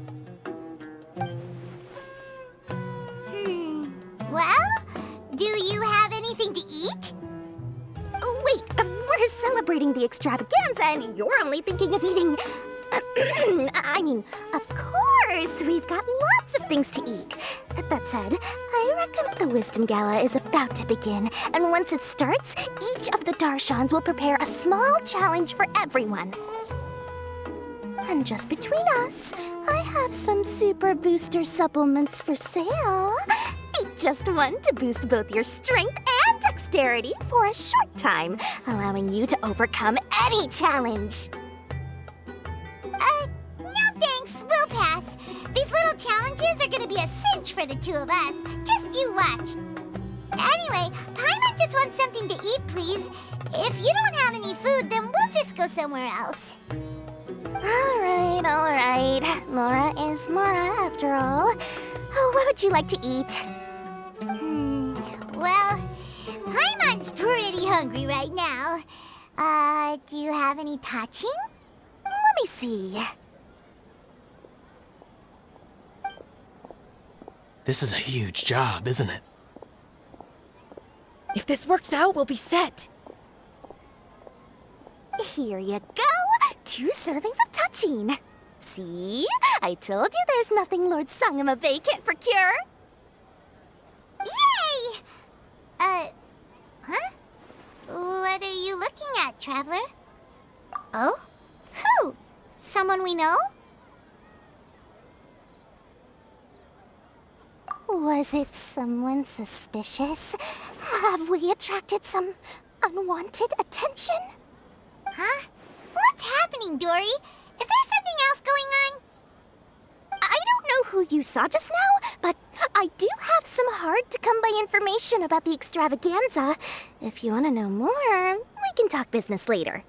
C: Well, do you have anything to eat? Wait, we're celebrating the extravaganza and you're only thinking of eating... I mean, of course, we've got lots of things to eat. That said, I reckon the Wisdom Gala is about to begin, and once it starts, each of the Darshans will prepare a small challenge for everyone. And just between us, I have some super booster supplements for sale. Eat just one to boost both your strength and dexterity for a short time, allowing you to overcome any challenge. No thanks, we'll pass. These little challenges are gonna be a cinch for the two of us. Just you watch. Anyway, Paimon just wants something to eat, please. If you don't have any food, then we'll just go somewhere else. All right. Mora is Mora, after all. What would you like to eat? Well, Paimon's pretty hungry right now. Do you have any touching? Let me see.
F: This is a huge job, isn't it?
A: If this works out, we'll be set.
C: Here you go. 2 servings of touching. See? I told you there's nothing Lord Sangamo-Bay can't procure. Yay! Huh? What are you looking at, Traveler? Oh? Who? Someone we know? Was it someone suspicious? Have we attracted some unwanted attention? Huh? What's happening, Dory? Is there something else going on? I don't know who you saw just now, but I do have some hard-to-come-by information about the extravaganza. If you want to know more, we can talk business later.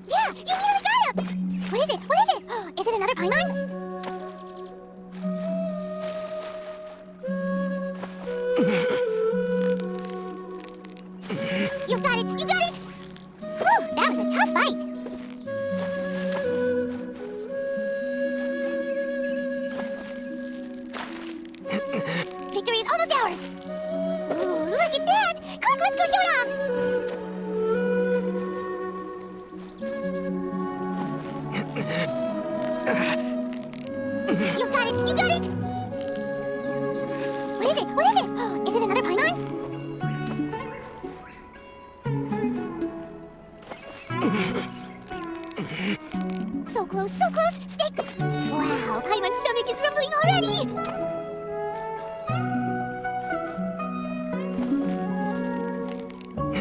C: Yeah, you nearly got him! What is it? What is it? Is it another Paimon? You got it! You got it! Whew, that was a tough fight. Victory is almost ours! Ooh, look at that! Quick, let's go show it off! You've got it! You got it! What is it? What is it? Is it another Paimon? So close, so close! Stay... Wow, Paimon's stomach is rumbling already!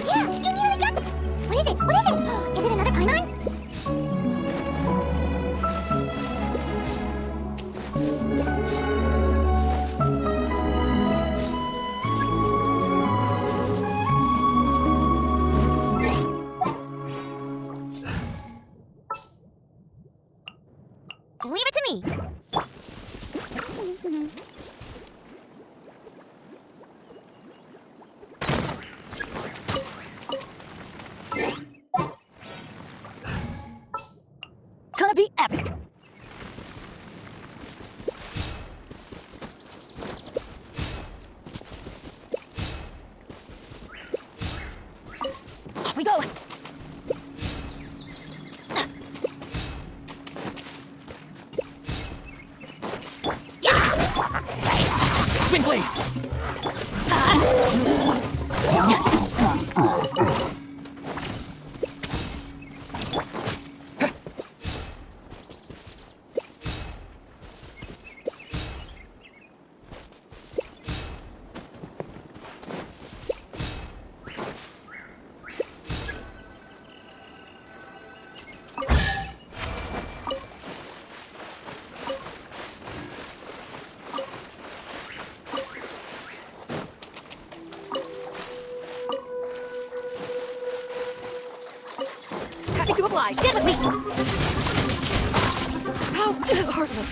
C: Yeah, you nearly got... What is it? What is it? Is it another Paimon?
A: Leave it to me! Gonna be epic! Off we go!
G: Twin blade!
A: Happy to oblige. Stand with me! How heartless.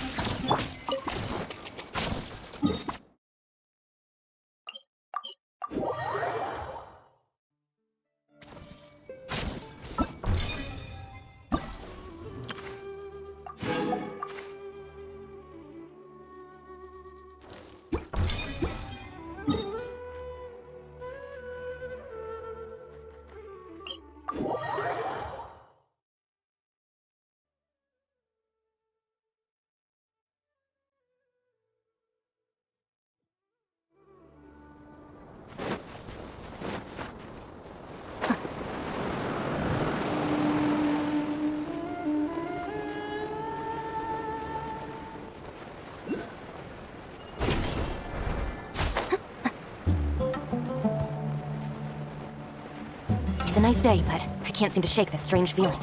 R: It's a nice day, but I can't seem to shake this strange feeling.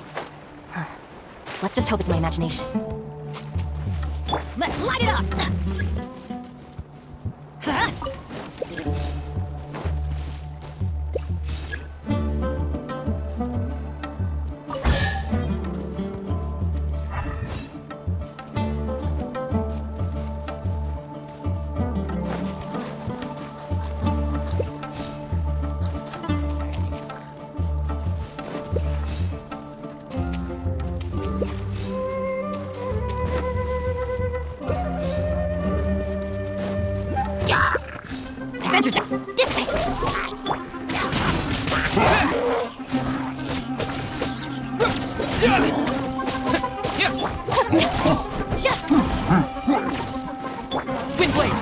R: Let's just hope it's my imagination.
A: Let's light it up! Huh?
R: Adventure time! This way!
G: Wind blade!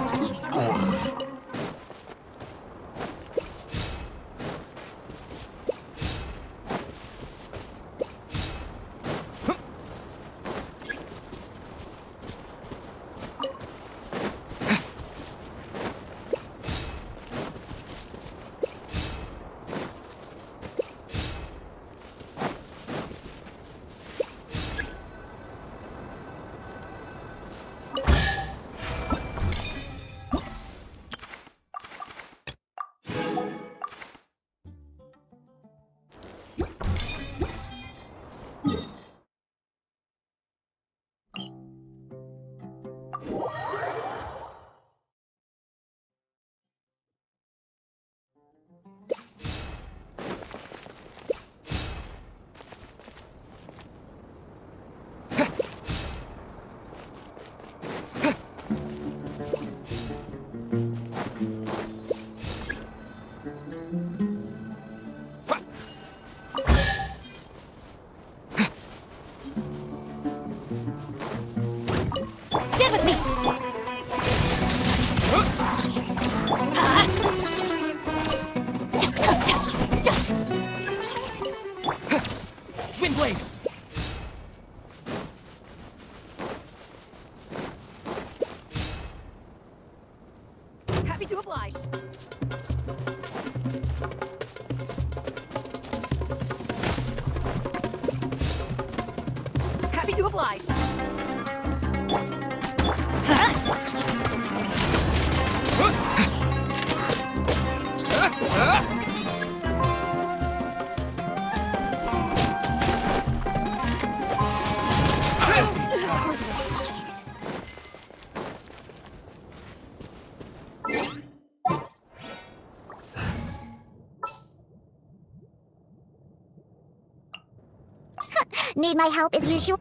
A: Stand with me!
G: Wind blade!
A: Happy to oblige. Happy to oblige.
C: Need my help as usual?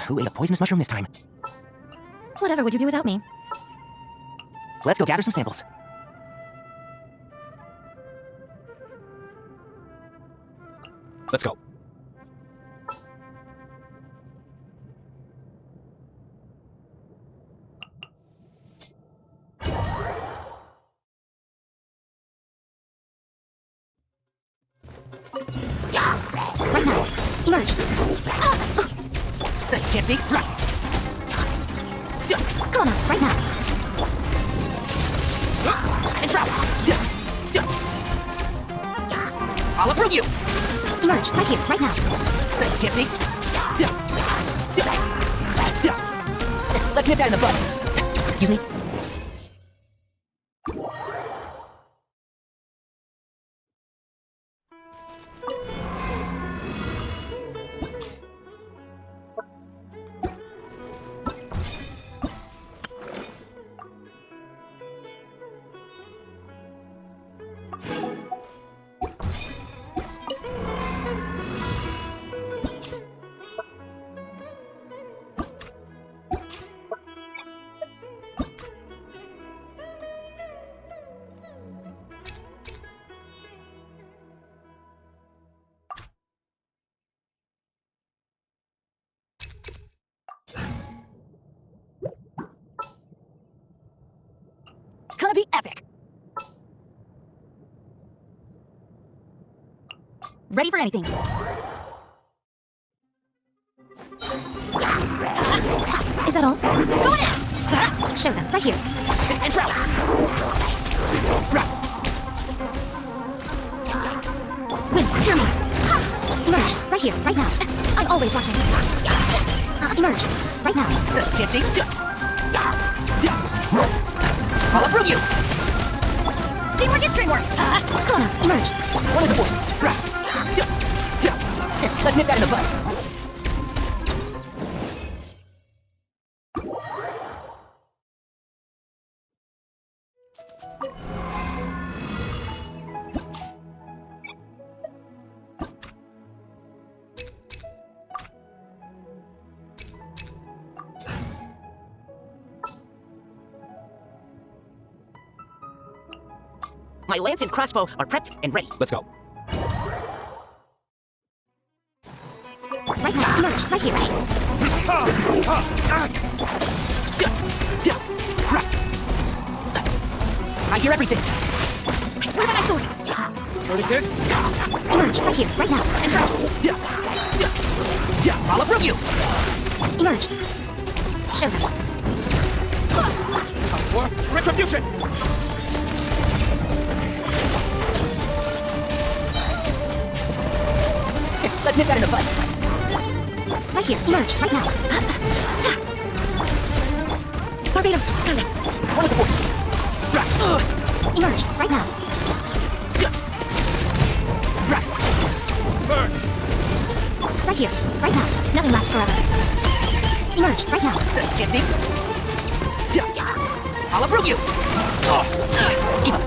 G: Who ate a poisonous mushroom this time?
R: Whatever would you do without me?
G: Let's go gather some samples. Let's go.
R: Right now. Emerge.
G: Can't see.
R: Come on out, right now.
G: And trap. I'll approve you.
R: Emerge, right here, right now.
G: Can't see. Let's nip that in the bud. Excuse me.
R: Gonna be epic. Ready for anything. Is that all? Go now! Show them, right here.
G: And trap.
R: Wind, hear me. Emerge, right here, right now. I'm always watching. Emerge, right now.
G: Can't see. I'll approve you.
R: Teamwork is dreamwork. Come on out, emerge.
G: One of the force. Let's nip that in the bud. My lance and crossbow are prepped and ready. Let's go.
R: Right now, emerge, right here.
G: I hear everything.
R: I swear by my sword.
G: Verdict is?
R: Emerge, right here, right now.
G: And so, I'll approve you.
R: Emerge. Show them.
G: Time for retribution. Let's nip that in the bud.
R: Right here, emerge, right now. Barbados, got this.
G: One of the force.
R: Emerge, right now.
G: Burn.
R: Right here, right now. Nothing lasts forever. Emerge, right now.
G: Can't see. I'll approve you. Keep up.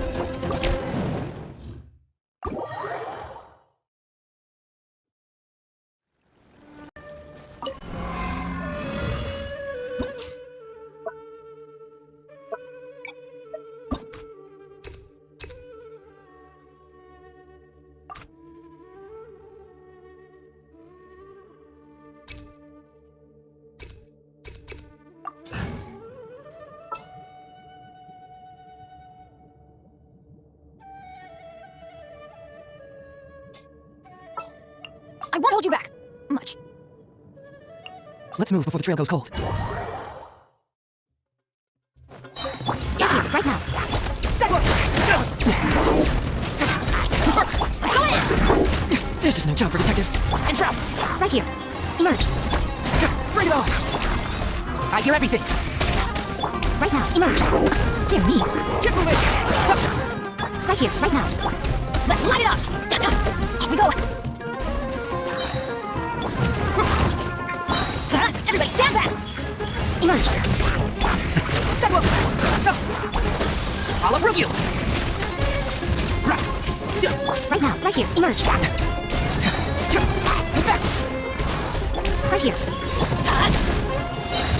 R: I won't hold you back. Much.
G: Let's move before the trail goes cold.
R: Get here, right now. Go in!
G: This is no job for detective.
R: And trap! Right here. Emerge.
G: Bring it on! I hear everything.
R: Right now, emerge. Dear me.
G: Get moving!
R: Right here, right now. Let's light it up! Off we go! Everybody stand back! Emerge.
G: Step up! I'll approve you!
R: Right now, right here, emerge. Right here.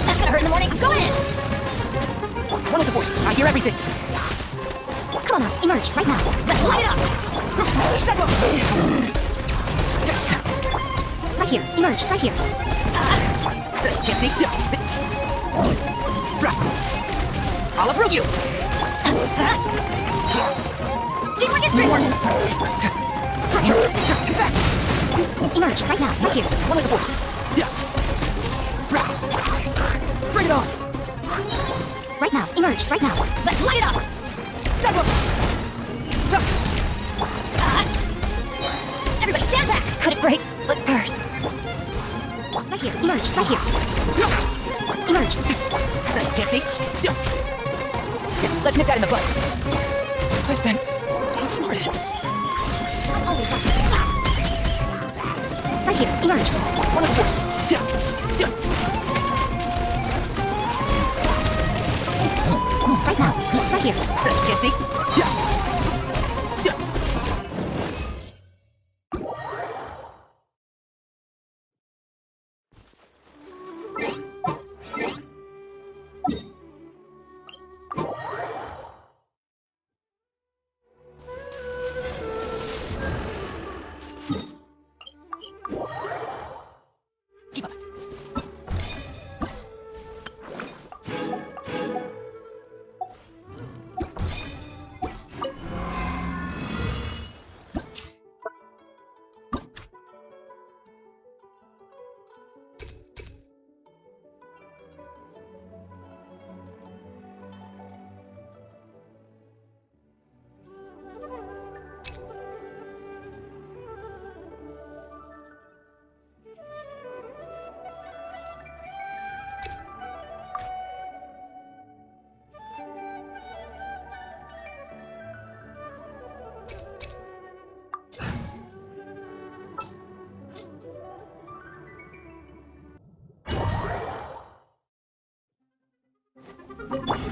R: That's gonna hurt in the morning. Go in!
G: One with the force. I hear everything.
R: Come on out, emerge, right now. Let's light it up!
G: Step up!
R: Right here, emerge, right here.
G: Can't see. I'll approve you!
R: Teamwork is teamwork! Emerge, right now, right here.
G: One with the force. Bring it on!
R: Right now, emerge, right now. Let's light it up!
G: Step up!
R: Everybody stand back! Could it break? Foot first. Right here, emerge, right here. Emerge.
G: Can't see. Let's nip that in the bud. I've been outsmarted.
R: Always watch it. Right here, emerge.
G: One of the force.
R: Right now, right here.
G: Can't see.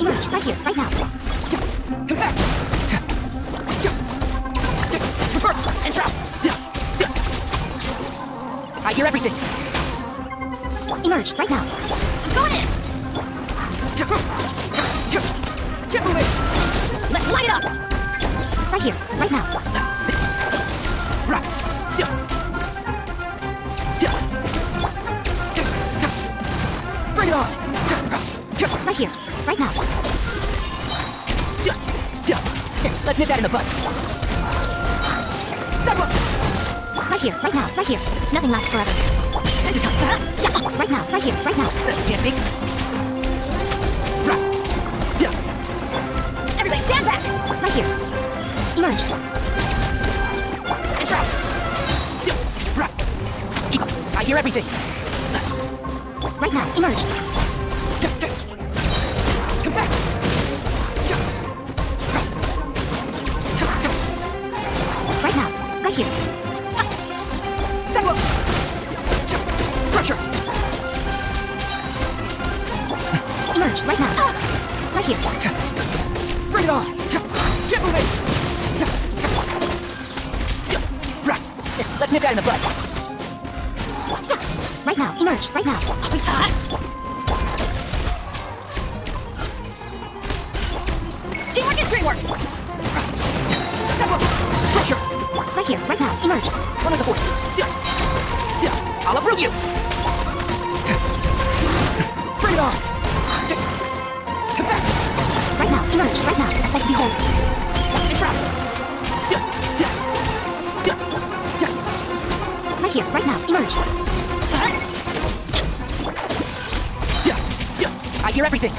R: Emerge, right here, right now.
G: Confess! Reverse! And trap! I hear everything!
R: Emerge, right now. Go in!
G: Get moving!
R: Let's light it up! Right here, right now.
G: Bring it on!
R: Right here, right now.
G: Let's nip that in the bud. Step up!
R: Right here, right now, right here. Nothing lasts forever. Right now, right here, right now.
G: Can't see.
R: Everybody stand back! Right here. Emerge.
G: And trap! Keep up. I hear everything.
R: Right now, emerge.
G: Confess!
R: Right now, right here.
G: Step up! Pressure!
R: Emerge, right now. Right here.
G: Bring it on! Get moving! Let's nip that in the bud.
R: Right now, emerge, right now. Teamwork is teamwork!
G: Step up! Pressure!
R: Right here, right now, emerge.
G: One of the force. I'll approve you! Bring it on! Confess!
R: Right now, emerge, right now. A sight to behold.
G: And trap!
R: Right here, right now. Emerge.
G: I hear everything.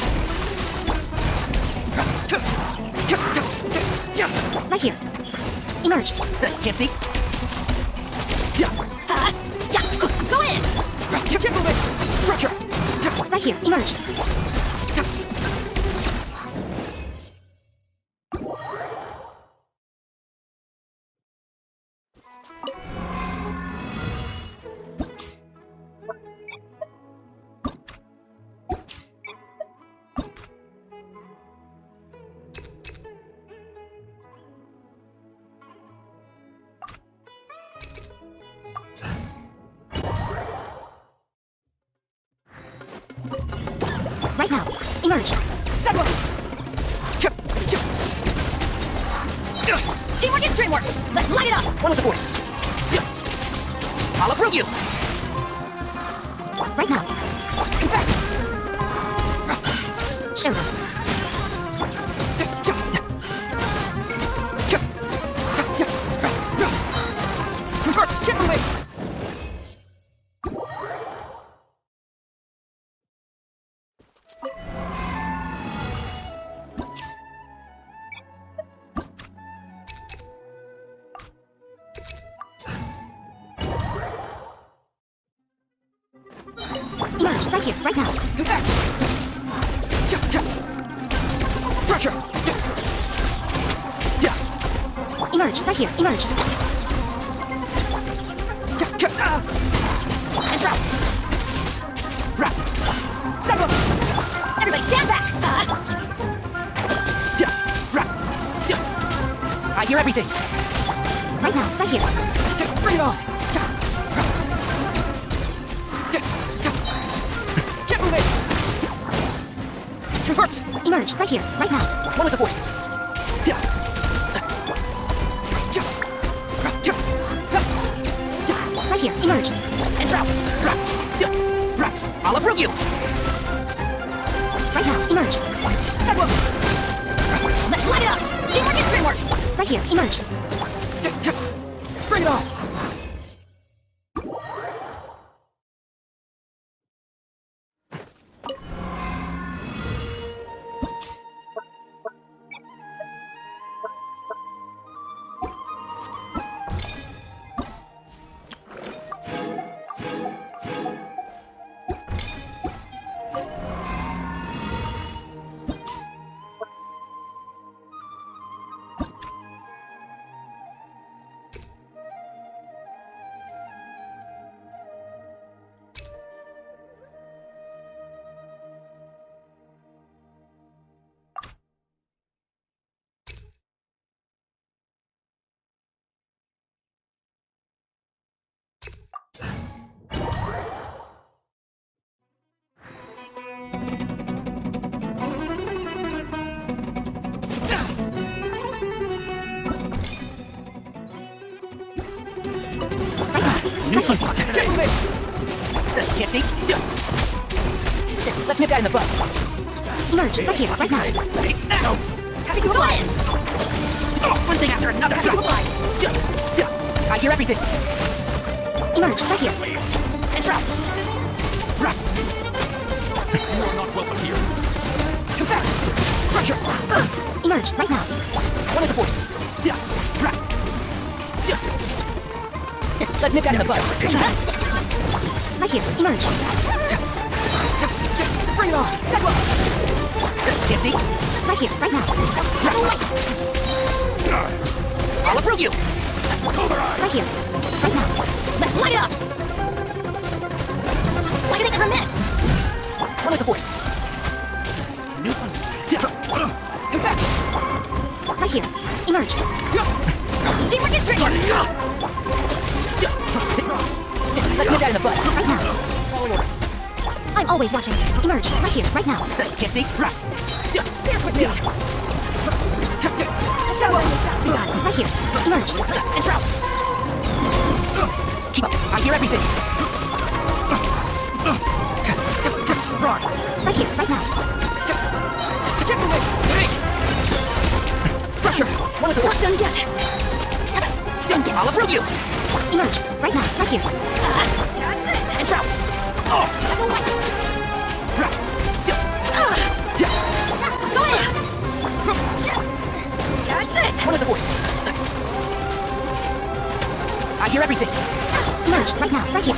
R: Right here. Emerge.
G: Can't see.
R: Go in. Right here. Emerge. Right now. Emerge. Teamwork is dreamwork. Let's light it up.
G: One with the force. I'll approve you.
R: Right now.
G: Confess.
R: Show them.
G: Reverse. Get away.
R: Emerge. Right here. Right now.
G: Confess. Pressure.
R: Emerge. Right here. Emerge.
G: And drop. Step up.
R: Everybody stand back.
G: I hear everything.
R: Right now. Right here.
G: Bring it on. Get moving. Reverse.
R: Emerge. Right here. Right now.
G: One with the force.
R: Right here. Emerge.
G: And drop. I'll approve you.
R: Right now. Emerge.
G: Step up.
R: Let's light it up. Teamwork is dreamwork. Right here. Emerge.
G: Bring it on. Can't see? Let's nip that in the butt.
R: Emerge. Right here. Right now.
G: Happy to apply it! One thing after another. I hear everything.
R: Emerge. Right here.
G: And drop. You are not welcome here. Confess. Pressure.
R: Emerge. Right now.
G: One with the force. Let's nip that in the butt.
R: Right here. Emerge.
G: Bring it on. Step up. Can't see?
R: Right here. Right now.
G: I'll approve you.
R: Right here. Right now. Let's light it up. Why did I never miss?
G: One with the force. Confess.
R: Right here. Emerge. Teamwork is dreamwork.
G: Let's nip that in the butt.
R: Right now. I'm always watching. Emerge. Right here. Right now.
G: Can't see?
R: Dance with me. Right here. Emerge.
G: And drop. Keep up. I hear everything.
R: Right here. Right now.
G: Get away. Pressure. One of the
R: Not done yet.
G: I'll approve you.
R: Emerge. Right now. Right here.
A: Catch this!
G: And out!
A: Go in! Catch this!
G: One of the voice. I hear everything.
R: Emerge. Right now. Right here.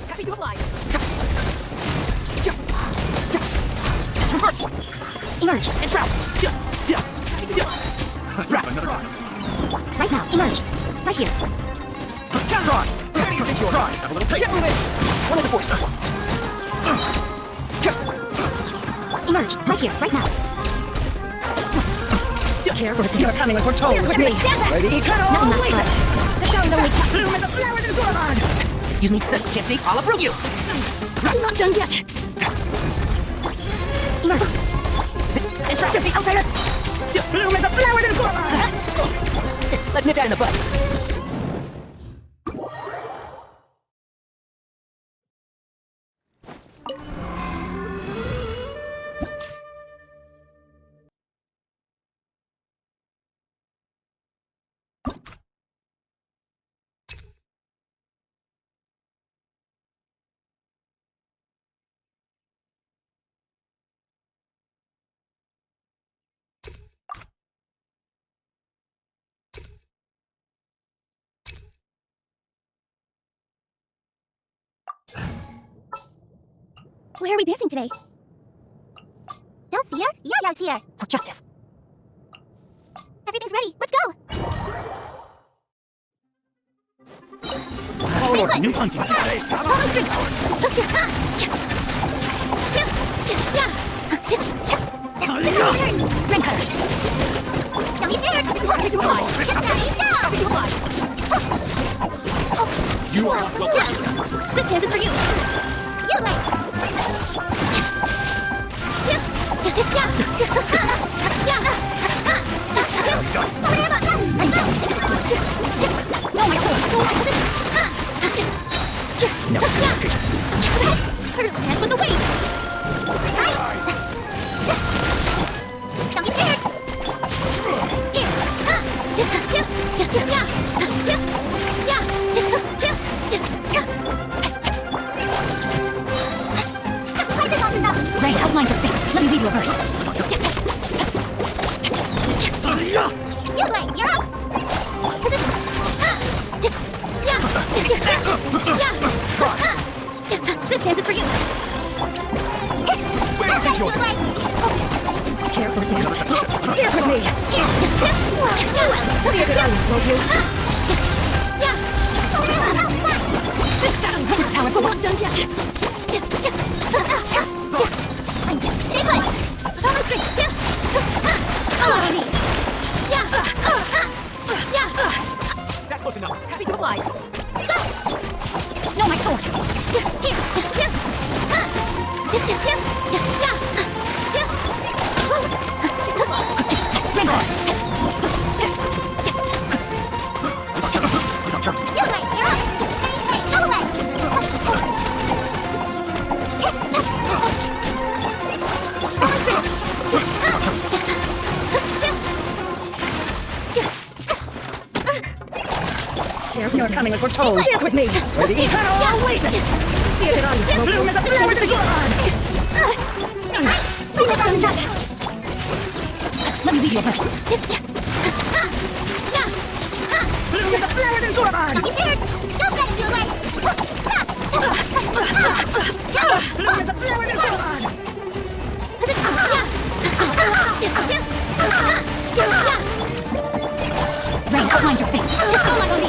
A: Happy to oblige.
G: Reverse.
R: Emerge.
G: And out!
R: Right now. Emerge. Right here.
G: Try! How do you think you're trying? Have a little pace. Get moving! One of the voice.
R: Emerge. Right here. Right now.
G: Careful, you're sounding like we're told.
R: Dance with me.
G: Ready? Eternal
R: Nothing left
G: oasis!
R: for us. The show's only just.
G: Bloom in the flowers and boulevard! Excuse me, can't see. I'll approve you!
R: I'm not done yet. Emerge.
G: Instructor, the outsider! Bloom in the flowers and boulevard! Let's nip that in the bud.
Q: Where are we dancing today? Don't fear, Yaya's here.
R: For justice.
Q: Everything's ready. Let's go.
N: New hunting today.
Q: Ring cutter. Don't be scared.
A: Happy to oblige. Happy to oblige.
N: You are welcome.
Q: This dance is for you. You win.
R: No, my sword.
G: No.
Q: Dance with the weight. Don't be scared. Here.
R: Ray outlines of things. Let me read you a verse.
Q: You win. You're up. Positions. This dance is for you.
G: Where do you think you're going?
R: Careful, dance. Dance with me. What are you good audience, will you? This powerful won't done yet.
Q: Stay put. Go on straight.
R: Allow me.
G: That's close enough.
A: Happy to oblige.
R: No, my sword. Ring on.
Q: You win. You're up. Hey, go away. Go on straight.
R: Careful, you're coming as we're told. Dance with me.
G: Ready?
R: Eternal oasis. Be a good audience, will you?
G: Bloom in the flowers and boulevard!
R: Let me read you a verse.
G: Bloom in the flowers and boulevard!
Q: Don't be scared. Don't let it get away.
G: Bloom in the flowers and boulevard!
R: Ray, outline your face. Go on me.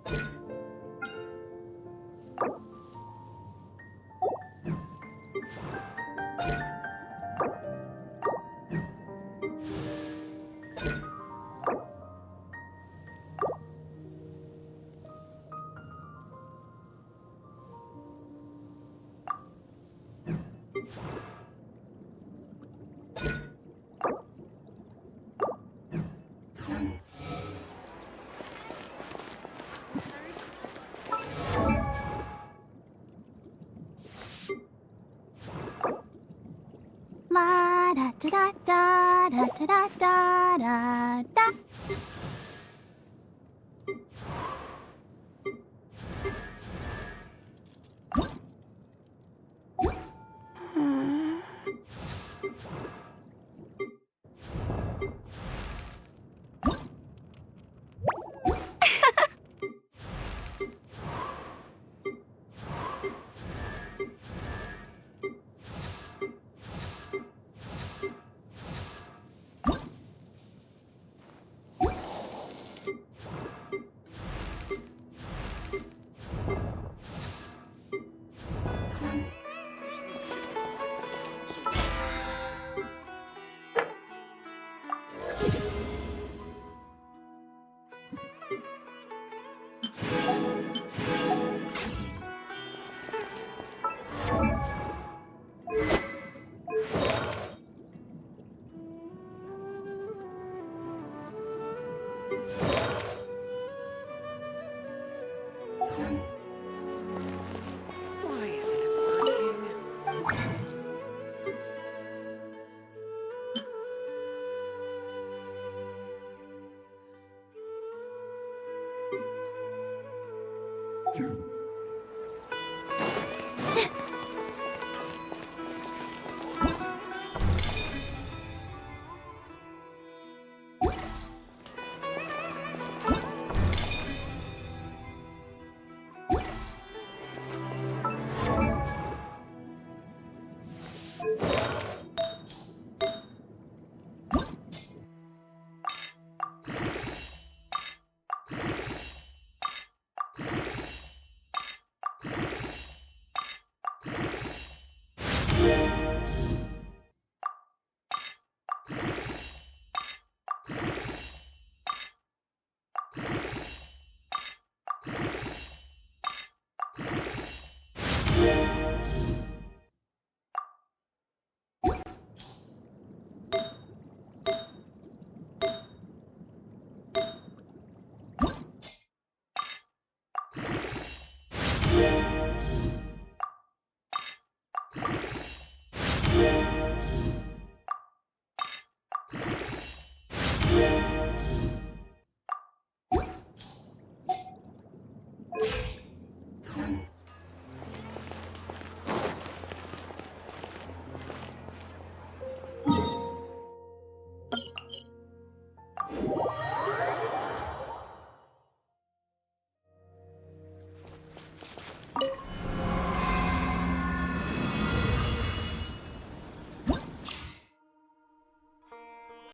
R: La da da da da da da da da da.
N: You.